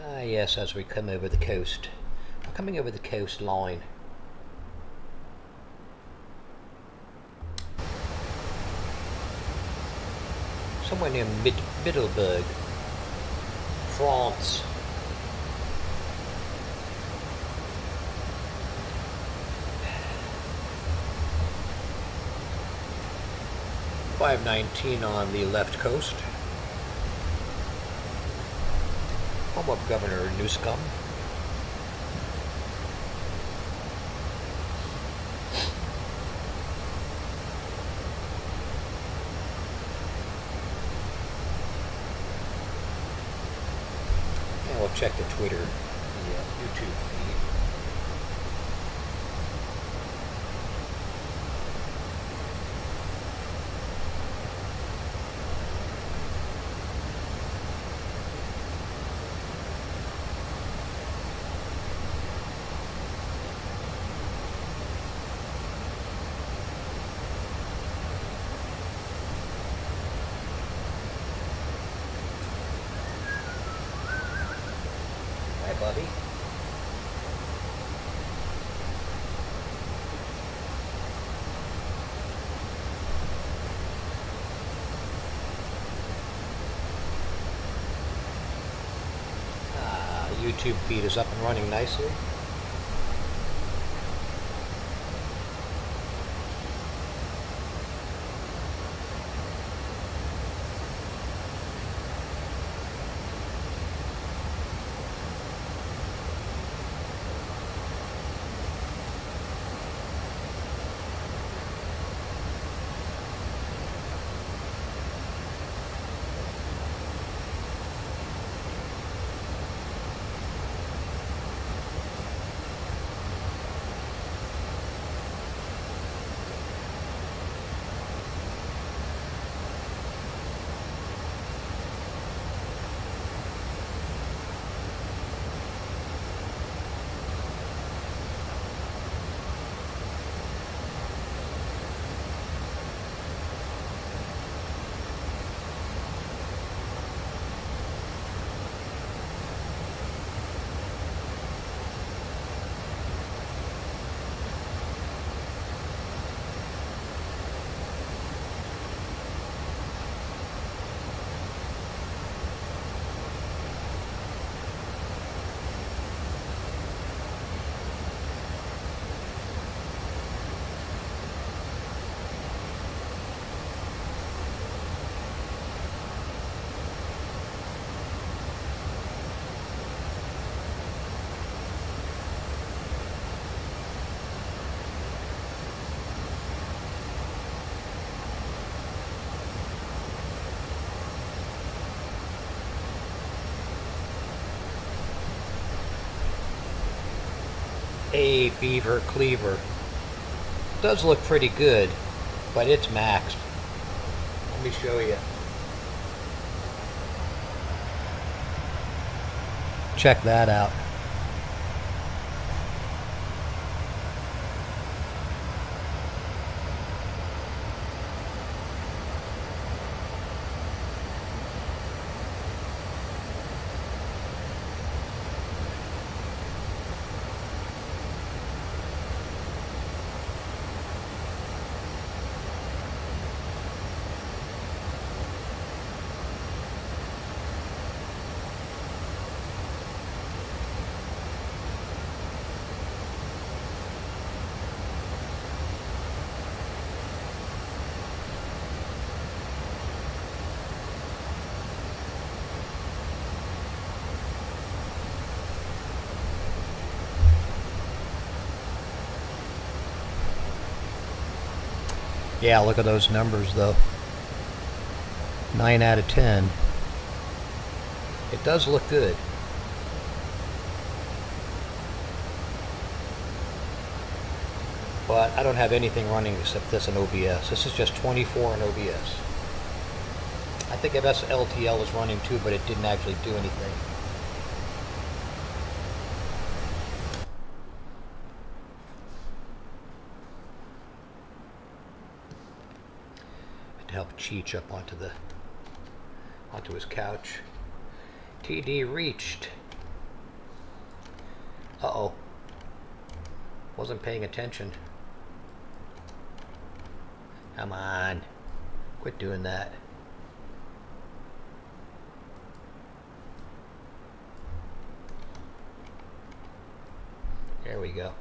Ah, yes, as we come over the coast. We're coming over the coastline. Somewhere near Middelburg, France. (519) on the left coast. home of Governor Newsom. And we'll check the Twitter, the YouTube feed. Hi, buddy. YouTube feed is up and running nicely. A Beaver Cleaver. Does look pretty good, but it's maxed. Let me show you. Check that out. Yeah, look at those numbers though. 9 out of 10. It does look good. But I don't have anything running except this in OBS. This is just 24 in OBS. I think FSLTL is running too, but it didn't actually do anything. To help Cheech up onto his couch. TD reached. Uh-oh. Wasn't paying attention. Come on. Quit doing that. There we go.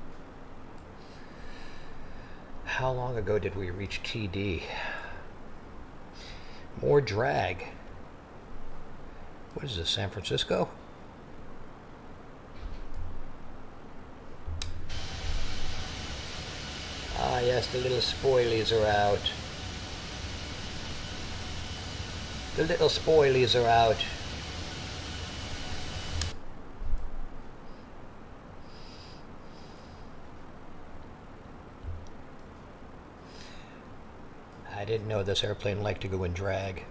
How long ago did we reach TD? More drag. What is this, San Francisco? Ah, yes, the little spoilies are out. The little spoilies are out. I didn't know this airplane liked to go in drag.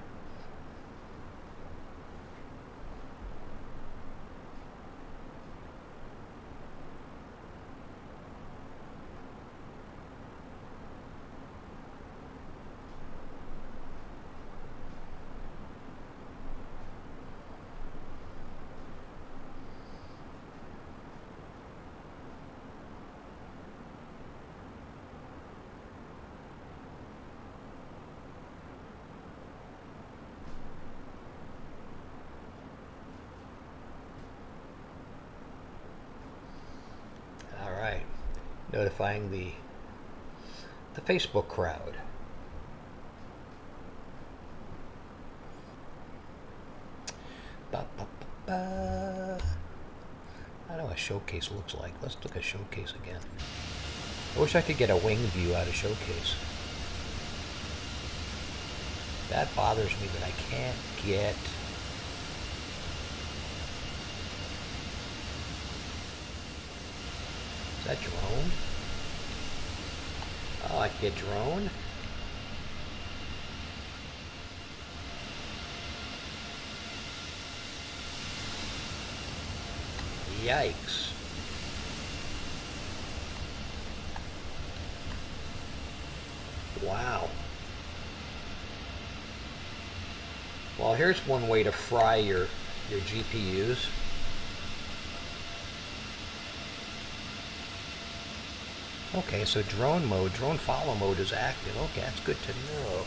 Alright. Notifying the Facebook crowd. Ba, ba, ba, ba. I know what a showcase looks like. Let's look at showcase again. I wish I could get a wing view out of showcase. That bothers me that I can't get. Is that drone? Oh, I can get drone. Yikes. Wow. Well, here's one way to fry your GPUs. Okay, so drone mode, drone follow mode is active. Okay, that's good to know.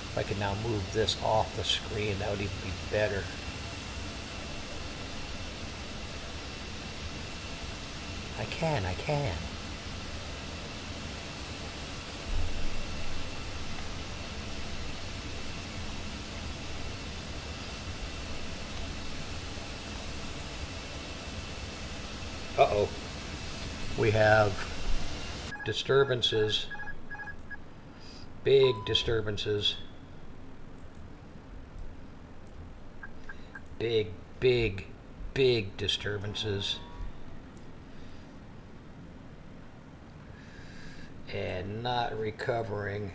If I could now move this off the screen, that would even be better. I can. Uh-oh. We have disturbances. Big disturbances. Big disturbances. And not recovering.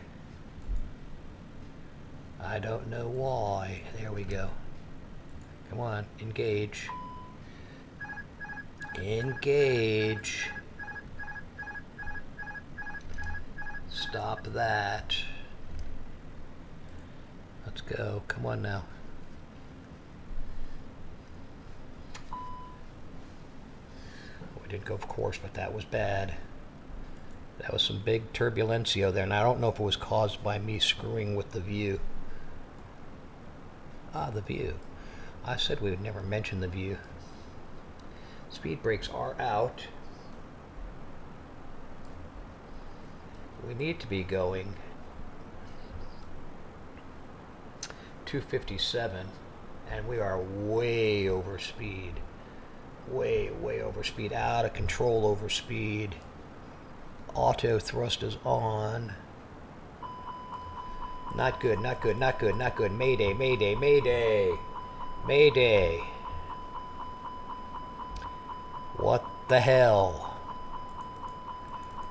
I don't know why. There we go. Come on, engage. Engage. Stop that. Let's go. Come on now. We didn't go, of course, but that was bad. That was some big turbulencio there, and I don't know if it was caused by me screwing with the view. Ah, the view. I said we would never mention the view. Speed brakes are out. We need to be going 257, and we are way over speed. Way over speed. Out of control over speed. Auto thrust is on. Not good. Mayday. What the hell?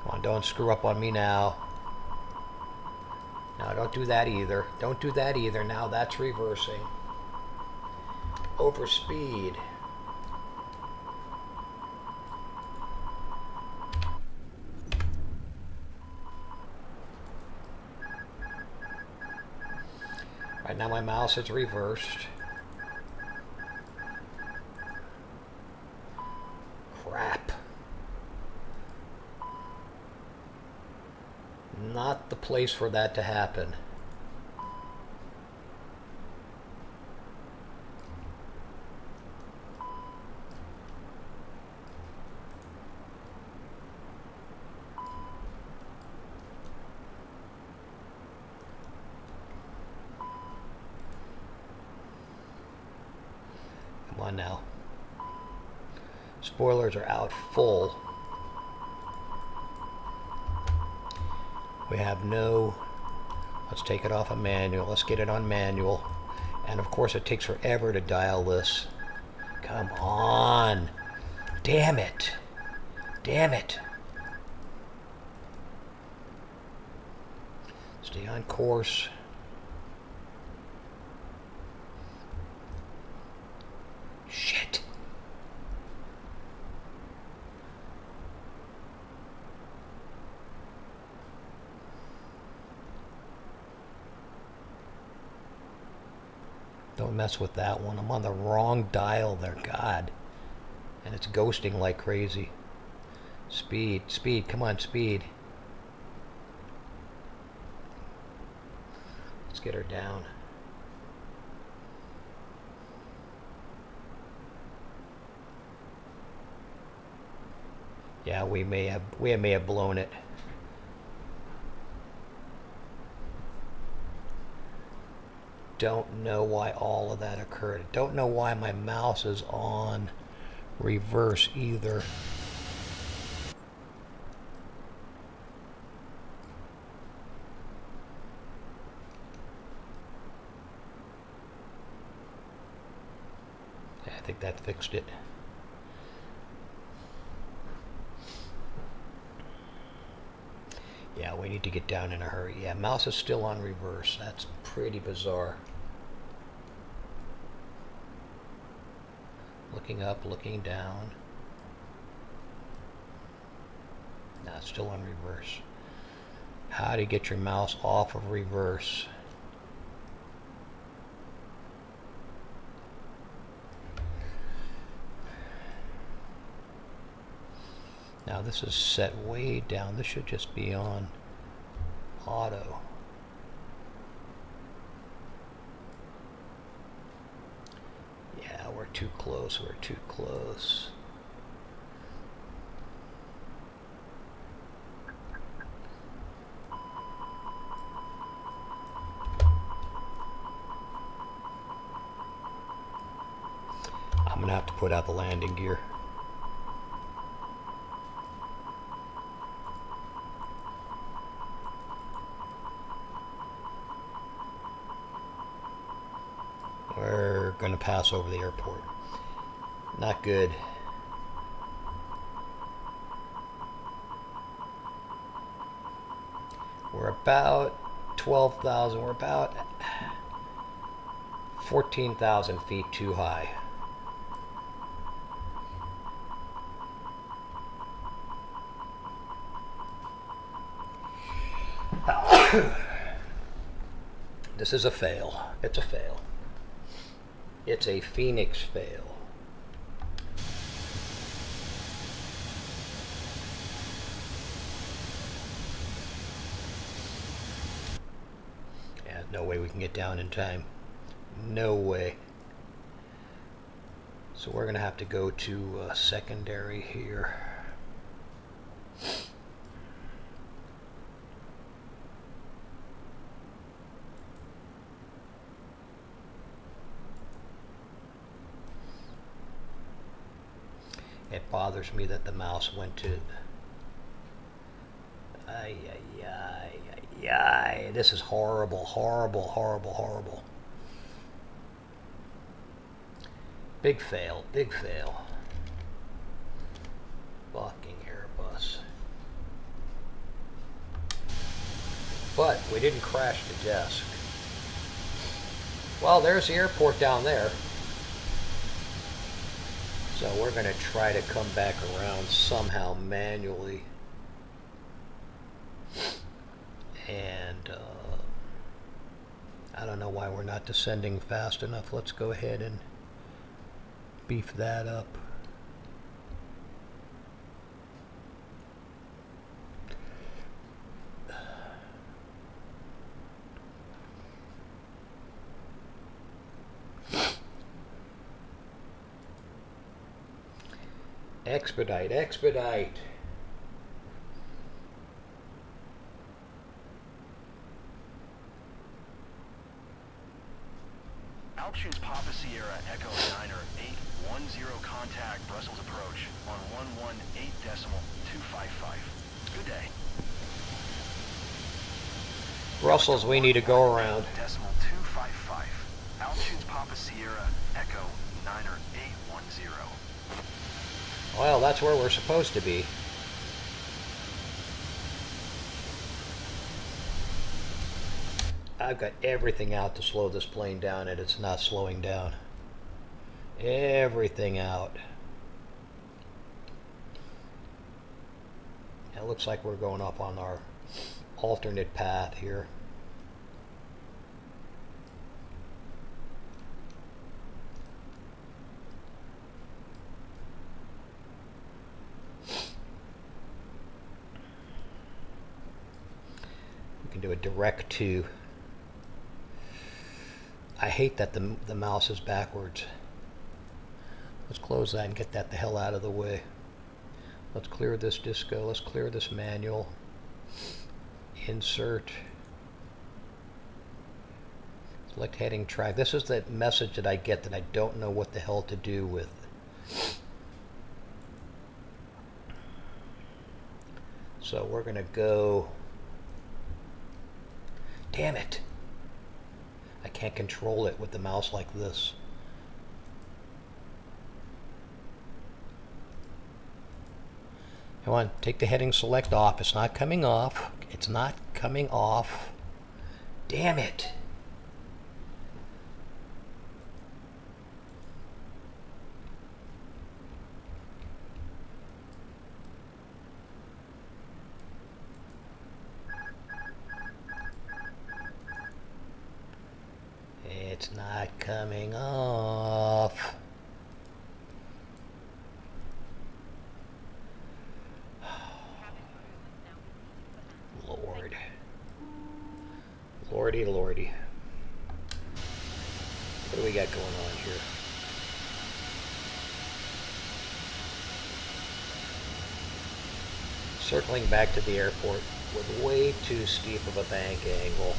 Come on, don't screw up on me now. No, don't do that either. Now that's reversing. Over speed. Right now my mouse is reversed. Crap. Not the place for that to happen. Come on now. Spoilers are out full. We have no, let's take it off of manual. Let's get it on manual. And of course it takes forever to dial this. Come on. Damn it. Damn it. Stay on course. Shit. Don't mess with that one. I'm on the wrong dial there, God. And it's ghosting like crazy. Speed, speed, come on, speed. Let's get her down. Yeah, we may have blown it. Don't know why all of that occurred. Don't know why my mouse is on reverse either. I think that fixed it. Yeah, we need to get down in a hurry. Yeah, mouse is still on reverse. That's pretty bizarre. Looking up, looking down. No, it's still on reverse. How to get your mouse off of reverse? Now this is set way down. This should just be on auto. Yeah, we're too close. We're too close. I'm gonna have to put out the landing gear. We're going to pass over the airport. Not good. We're about 12,000. We're about 14,000 feet too high. This is a fail. It's a fail. It's a Phoenix fail. Yeah, no way we can get down in time. No way. So we're going to have to go to secondary here. It bothers me that the mouse went to... Ay, ay, ay, ay, ay. This is horrible, horrible, horrible, horrible. Big fail, big fail. Fucking Airbus. But we didn't crash the desk. Well, there's the airport down there. So we're going to try to come back around somehow manually. And I don't know why we're not descending fast enough. Let's go ahead and beef that up. Expedite, expedite. Altitude Papa Sierra Echo 9er 810 contact Brussels approach on 118.255. Good day. Russells we need to go around. Decimal 255. Altitude's Papa Sierra Echo 9er 810. Well, that's where we're supposed to be. I've got everything out to slow this plane down, and it's not slowing down. Everything out. It looks like we're going up on our alternate path here. We can do a direct to. I hate that the mouse is backwards. Let's close that and get that the hell out of the way. Let's clear this disco. Let's clear this manual. Insert. Select heading track. This is the message that I get that I don't know what the hell to do with. So we're going to go. Damn it. I can't control it with the mouse like this. Come on, take the heading select off. It's not coming off. It's not coming off. Damn it. It's not coming off. Lord. Lordy, lordy. What do we got going on here? Circling back to the airport with way too steep of a bank angle.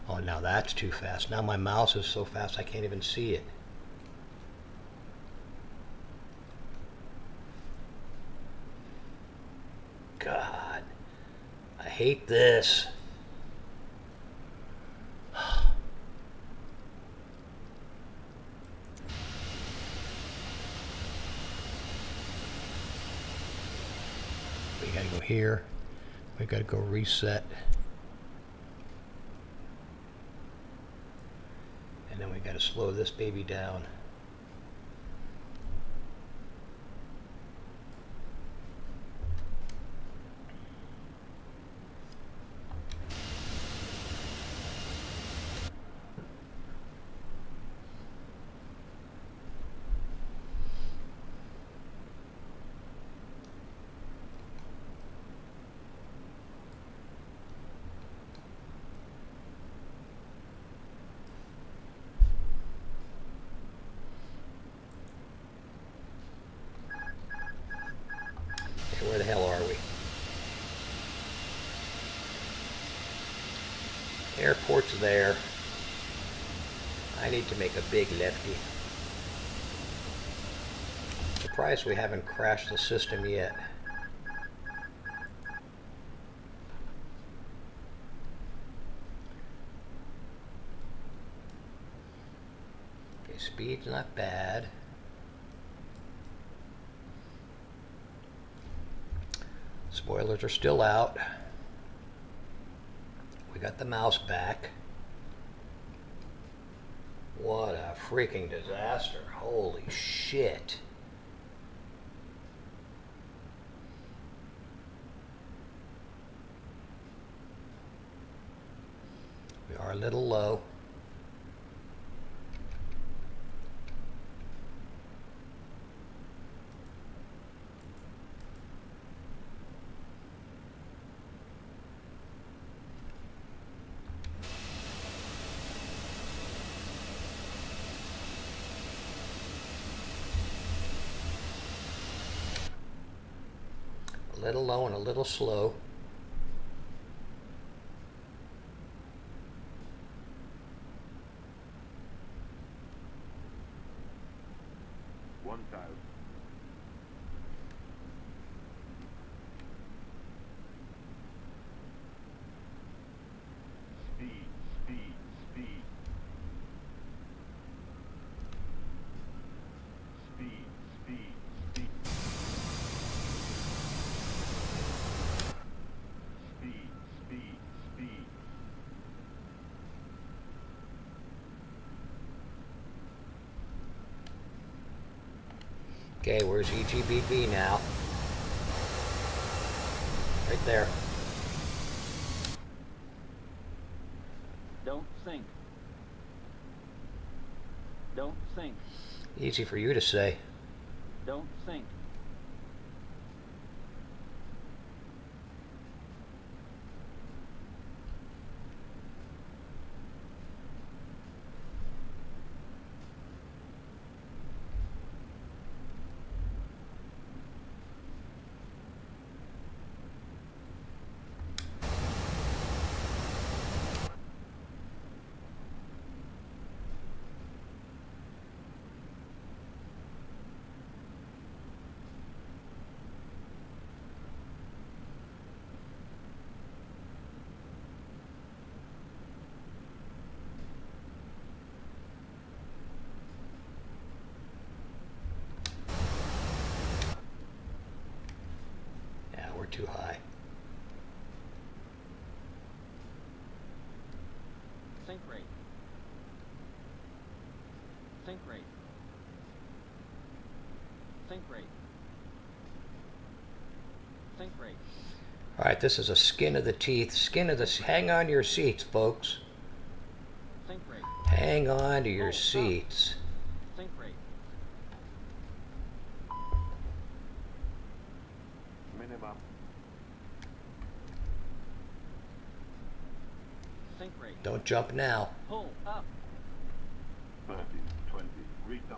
Oh, now that's too fast. Now my mouse is so fast I can't even see it. God, I hate this. We gotta go here. We gotta go reset. And then we got to slow this baby down. Where the hell are we? Airport's there. I need to make a big lefty. Surprised we haven't crashed the system yet. Okay, speed's not bad. Spoilers are still out. We got the mouse back. What a freaking disaster. Holy shit. We are a little low. little low and a little slow. Okay, where's EGBB now? Right there. Don't think. Don't think. Easy for you to say. Don't think. Yeah, we're too high. Think rate. Think rate. Think rate. Think rate. All right, this is a skin of the teeth, skin of the... Hang on to your seats, folks. Think rate. Hang on to your Oh, stop. seats. Think rate. Minimum. Think rate. Don't jump now. Pull up. 30, 20, retard.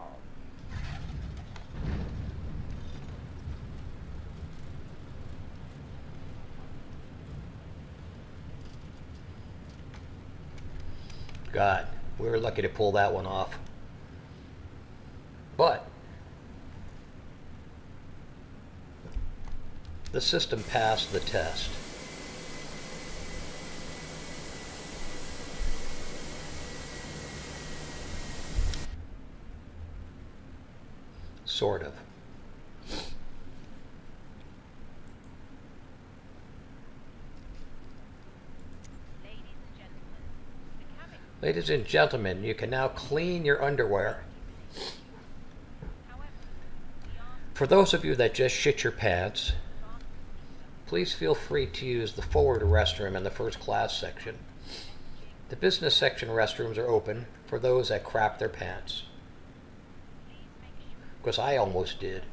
God, we were lucky to pull that one off. But the system passed the test. Sort of. Ladies and gentlemen, you can now clean your underwear. For those of you that just shit your pants, please feel free to use the forward restroom in the first class section. The business section restrooms are open for those that crap their pants. Because I almost did.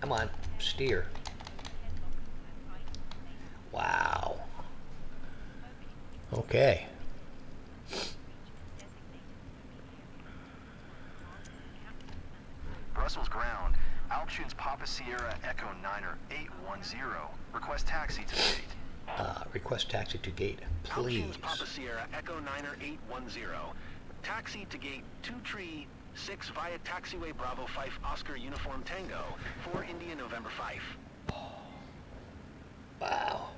Come on, steer. Wow. Okay. Brussels ground. Altitudes Papa Sierra Echo 9er 810. Request taxi to the gate. Request taxi to gate, please. Altitudes Papa Sierra Echo 9er 810. Taxi to gate 2 Tree 6 via taxiway Bravo 5 Oscar Uniform Tango 4 India November 5. Wow.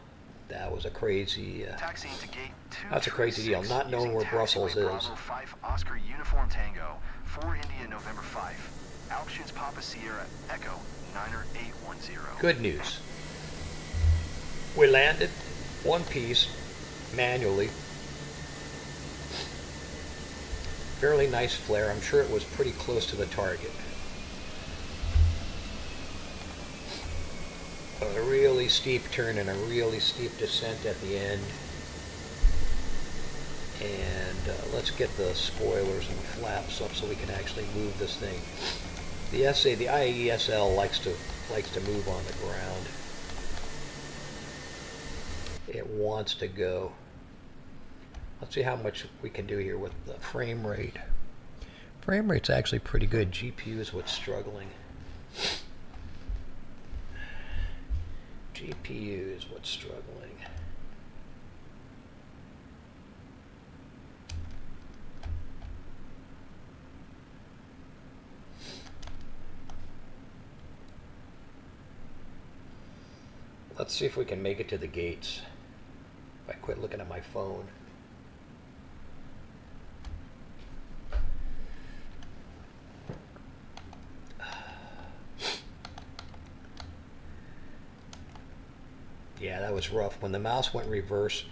That was a crazy... Taxiing to gate 2. That's a crazy deal, not knowing where Brussels is. Bravo 5 Oscar Uniform Tango 4 India November 5. Altitudes Papa Sierra Echo 9er 810. Good news. We landed one piece manually. Fairly nice flare. I'm sure it was pretty close to the target. A really steep turn and a really steep descent at the end. And let's get the spoilers and flaps up so we can actually move this thing. The IESL likes to move on the ground. It wants to go. Let's see how much we can do here with the frame rate. Frame rate's actually pretty good. GPU is what's struggling. GPU is what's struggling. Let's see if we can make it to the gates. If I quit looking at my phone. Yeah, that was rough. When the mouse went reverse,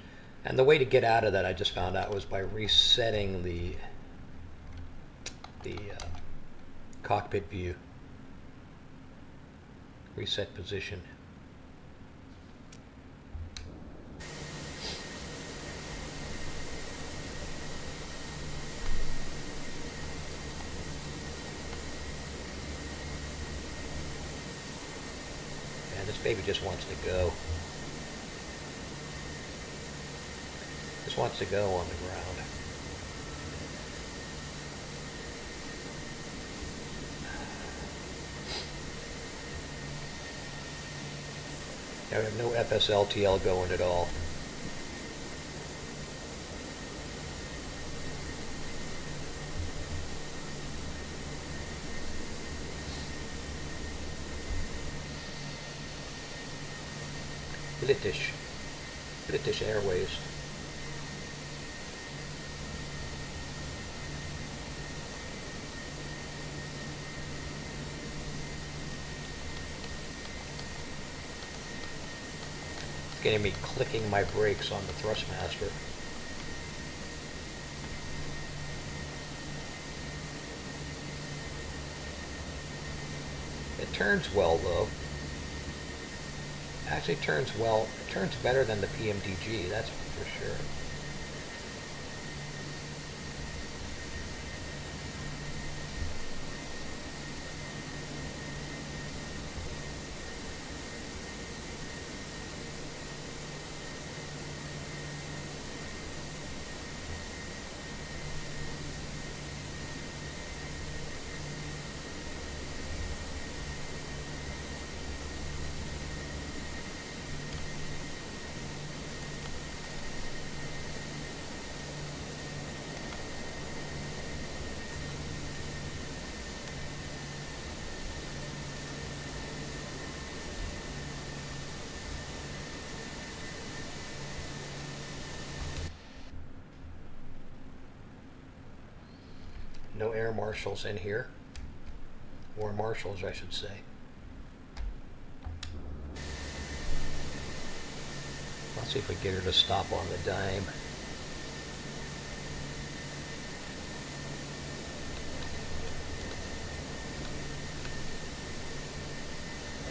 and the way to get out of that, I just found out, was by resetting the cockpit view. Reset position. And this baby just wants to go. Just wants to go on the ground. I have no FSLTL going at all. British Airways. It's getting me clicking my brakes on the Thrustmaster. It turns well though. Actually turns well. It turns better than the PMDG, that's for sure. No air marshals in here. Or marshals, I should say. Let's see if we get her to stop on the dime.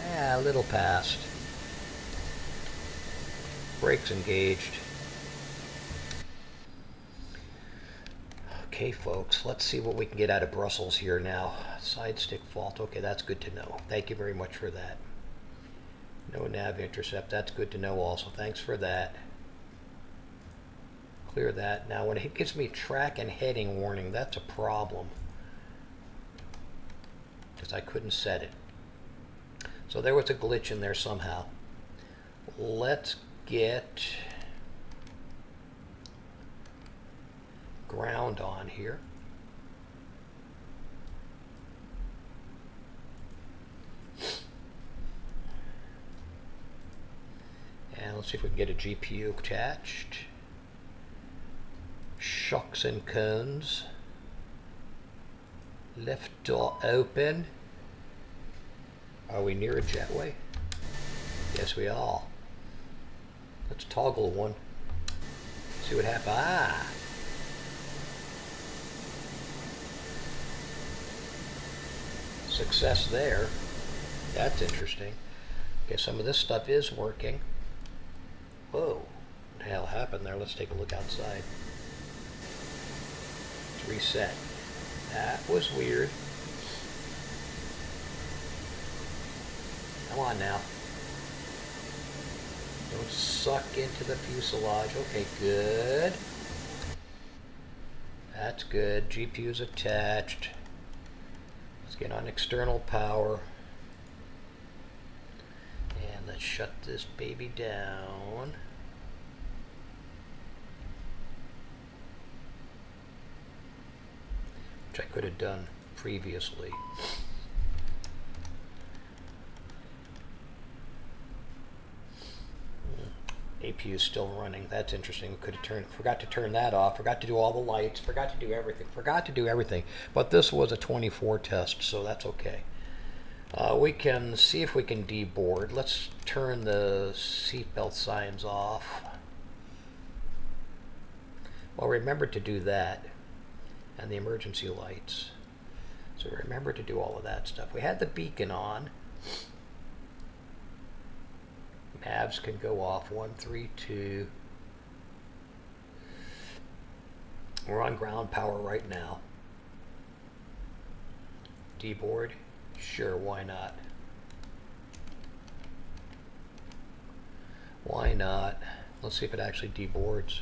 Yeah, a little past. Brakes engaged. Okay, folks, let's see what we can get out of Brussels here now. Side stick fault. Okay, that's good to know. Thank you very much for that. No nav intercept. That's good to know also. Thanks for that. Clear that. Now, when it gives me track and heading warning, that's a problem. Because I couldn't set it. So there was a glitch in there somehow. Let's get ground on here. And let's see if we can get a GPU attached. Shocks and cones. Left door open. Are we near a jetway? Yes, we are. Let's toggle one. See what happens. Ah! Success there. That's interesting. Okay, some of this stuff is working. Whoa. What the hell happened there? Let's take a look outside. Let's reset. That was weird. Come on now. Don't suck into the fuselage. Okay, good. That's good. GPU's attached. Let's get on external power. And let's shut this baby down. Which I could have done previously. APU is still running. That's interesting. Could have forgot to turn that off. Forgot to do all the lights. Forgot to do everything. Forgot to do everything. But this was a 24 test, so that's okay. We can see if we can deboard. Let's turn the seatbelt signs off. Well, remember to do that, and the emergency lights. So remember to do all of that stuff. We had the beacon on. Navs can go off. 1, 3, 2. We're on ground power right now. Deboard? Sure, why not? Why not? Let's see if it actually deboards.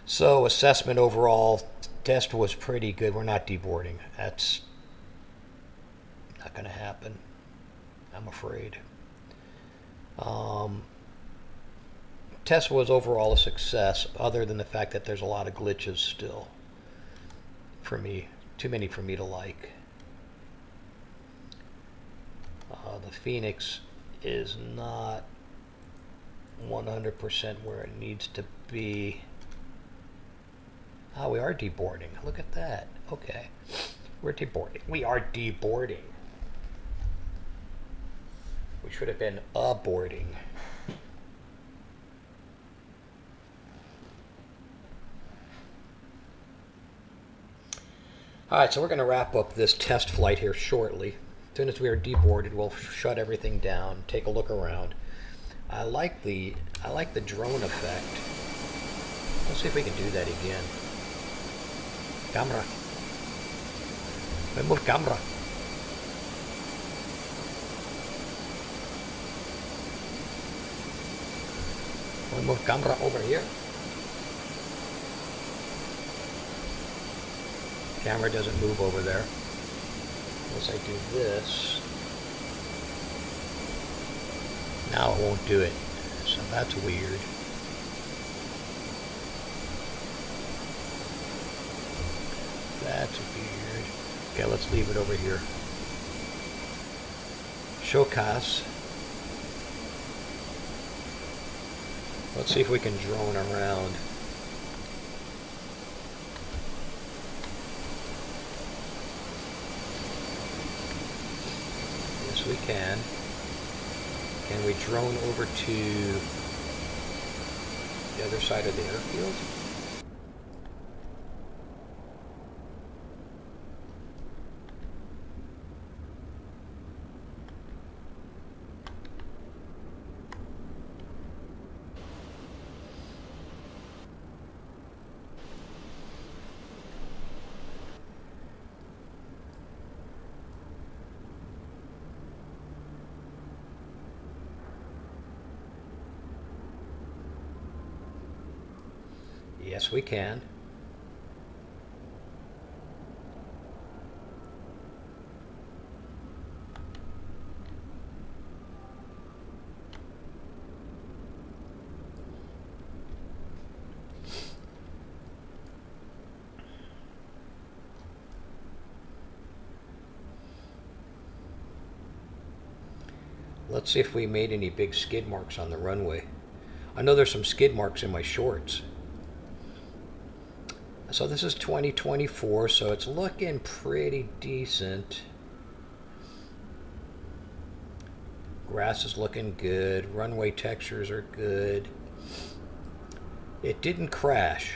So assessment overall, test was pretty good. We're not deboarding. That's not going to happen, I'm afraid. Test was overall a success, other than the fact that there's a lot of glitches still for me. Too many for me to like. The Phoenix is not 100% where it needs to be. We are deboarding. Look at that. Okay. We're deboarding. We are deboarding. We should have been aborting. Alright, so we're going to wrap up this test flight here shortly. As soon as we are deboarded, we'll shut everything down, take a look around. I like the drone effect. Let's see if we can do that again. Camera. We move camera. We move camera over here. Camera doesn't move over there. Unless I do this. Now it won't do it. So that's weird. That's weird. Okay, let's leave it over here. Showcase. Let's see if we can drone around. Yes, we can. Can we drone over to the other side of the airfield? Yes, we can. Let's see if we made any big skid marks on the runway. I know there's some skid marks in my shorts. So this is 2024, so it's looking pretty decent. Grass is looking good. Runway textures are good. It didn't crash.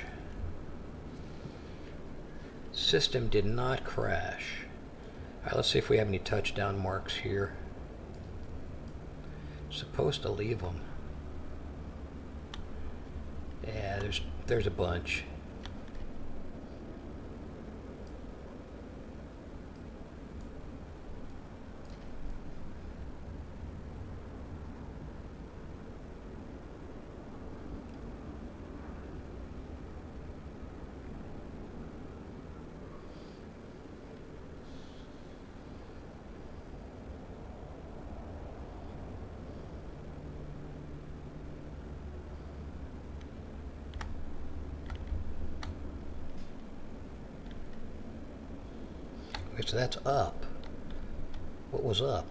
System did not crash. All right, let's see if we have any touchdown marks here. Supposed to leave them. Yeah, there's a bunch. Okay, so that's up. What was up?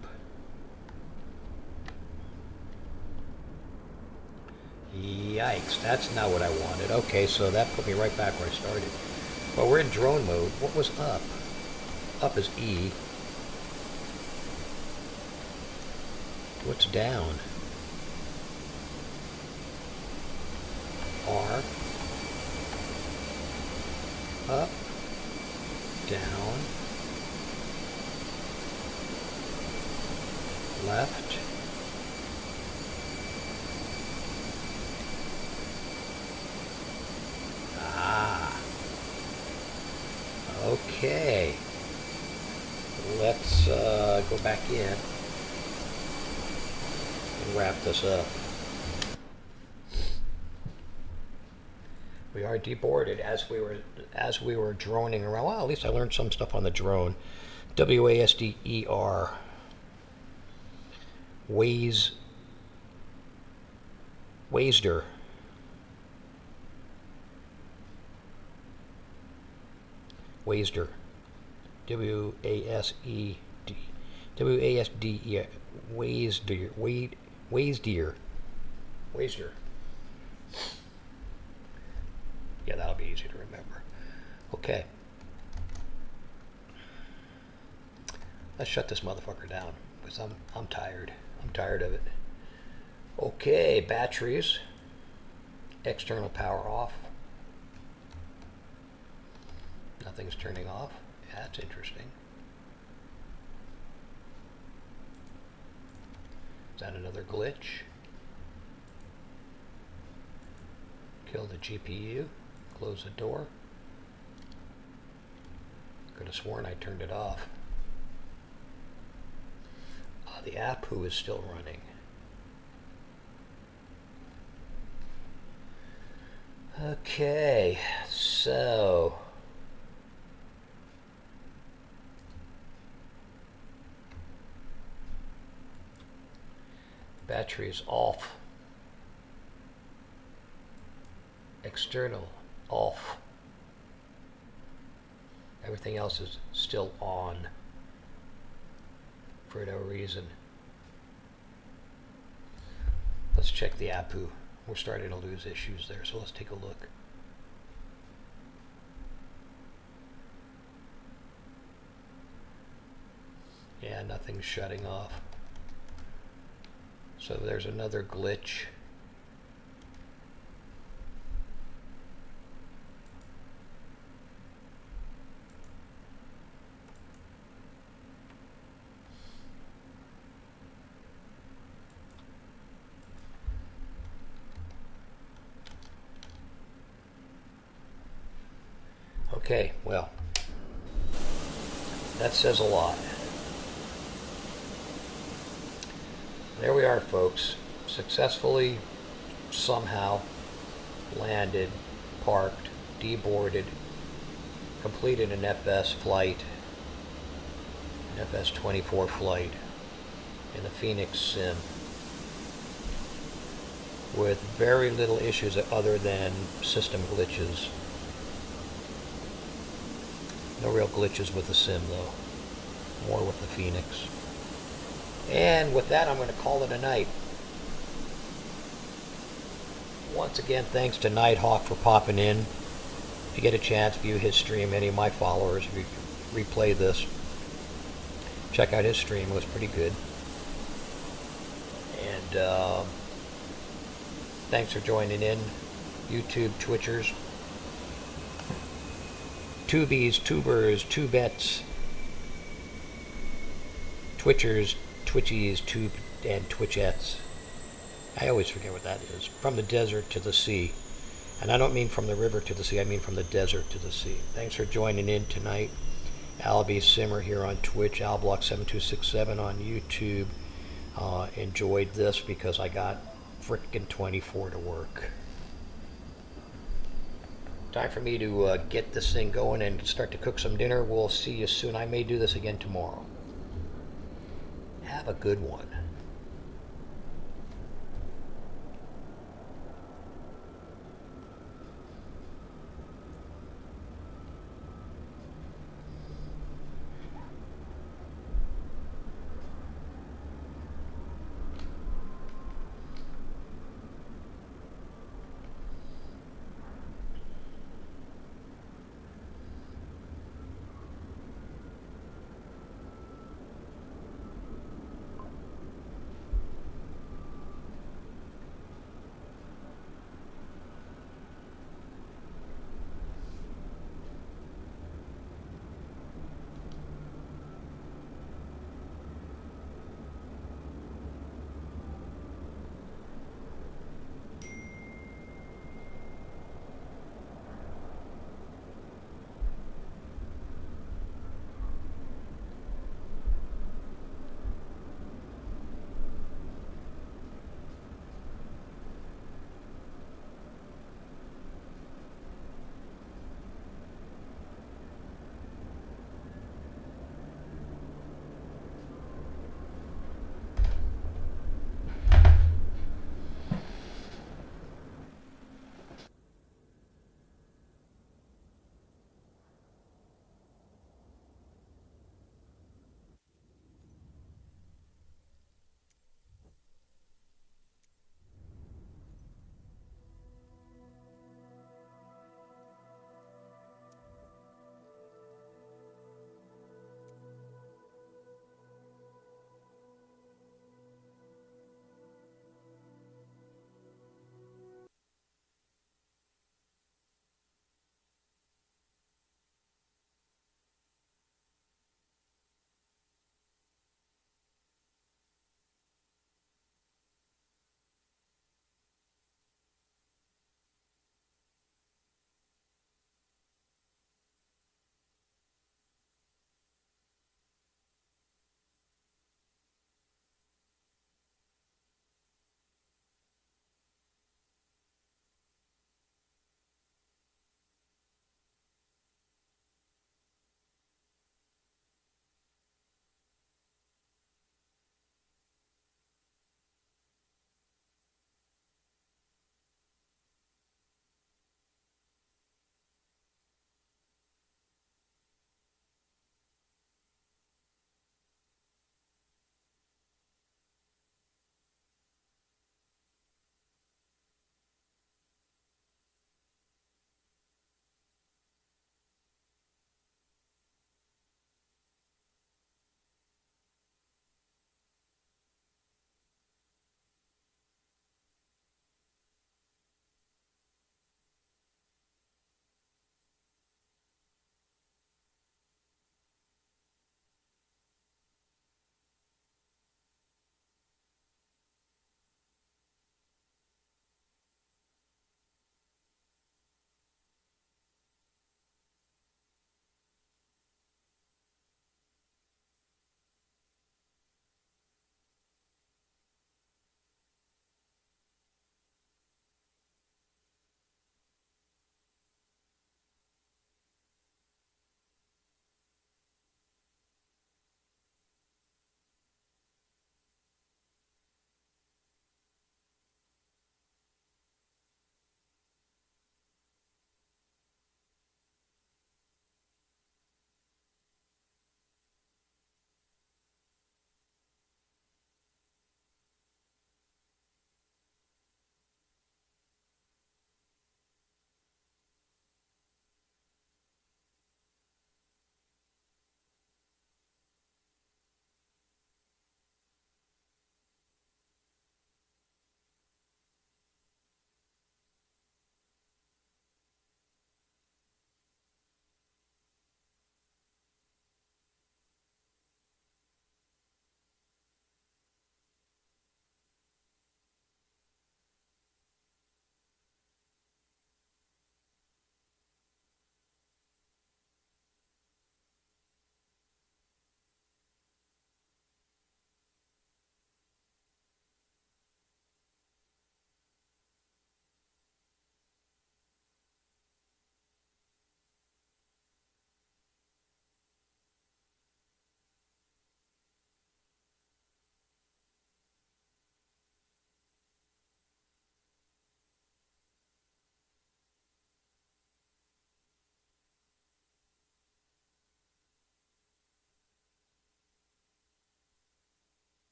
Yikes, that's not what I wanted. Okay, so that put me right back where I started. Well, we're in drone mode. What was up? Up is E. What's down? R. Up. Down. Left. Ah. Okay. Let's go back in and wrap this up. We are deboarded as we were droning around. Well, at least I learned some stuff on the drone. WASDER. Wasder. Wasder. W-A-S-E-D. W-A-S-D-E. Wasder. Wasder. Wasder. Yeah, that'll be easy to remember. Okay. Let's shut this motherfucker down because I'm tired. I'm tired of it. Okay, batteries. External power off. Nothing's turning off. That's interesting. Is that another glitch? Kill the GPU. Close the door. Could have sworn I turned it off. The APU is still running. Okay, so battery is off. External off. Everything else is still on for no reason. Let's check the APU. We're starting to lose issues there, so let's take a look. Yeah, nothing's shutting off. So there's another glitch. Okay, well, that says a lot. There we are, folks. Successfully, somehow, landed, parked, deboarded, completed an FS flight, an FS-24 flight in the Phoenix Sim with very little issues other than system glitches. No real glitches with the Sim, though. More with the Phoenix. And with that, I'm going to call it a night. Once again, thanks to Nighthawk for popping in. If you get a chance, view his stream. Any of my followers, if you replay this, check out his stream. It was pretty good. And thanks for joining in, YouTube Twitchers. Tubies, tubers, tubets, Twitchers, Twitchies, tube, and Twitchettes. I always forget what that is. From the desert to the sea. And I don't mean from the river to the sea, I mean from the desert to the sea. Thanks for joining in tonight. Albie Simmer here on Twitch, Alblock7267 on YouTube. Enjoyed this because I got frickin' 24 to work. Time for me to get this thing going and start to cook some dinner. We'll see you soon. I may do this again tomorrow. Have a good one.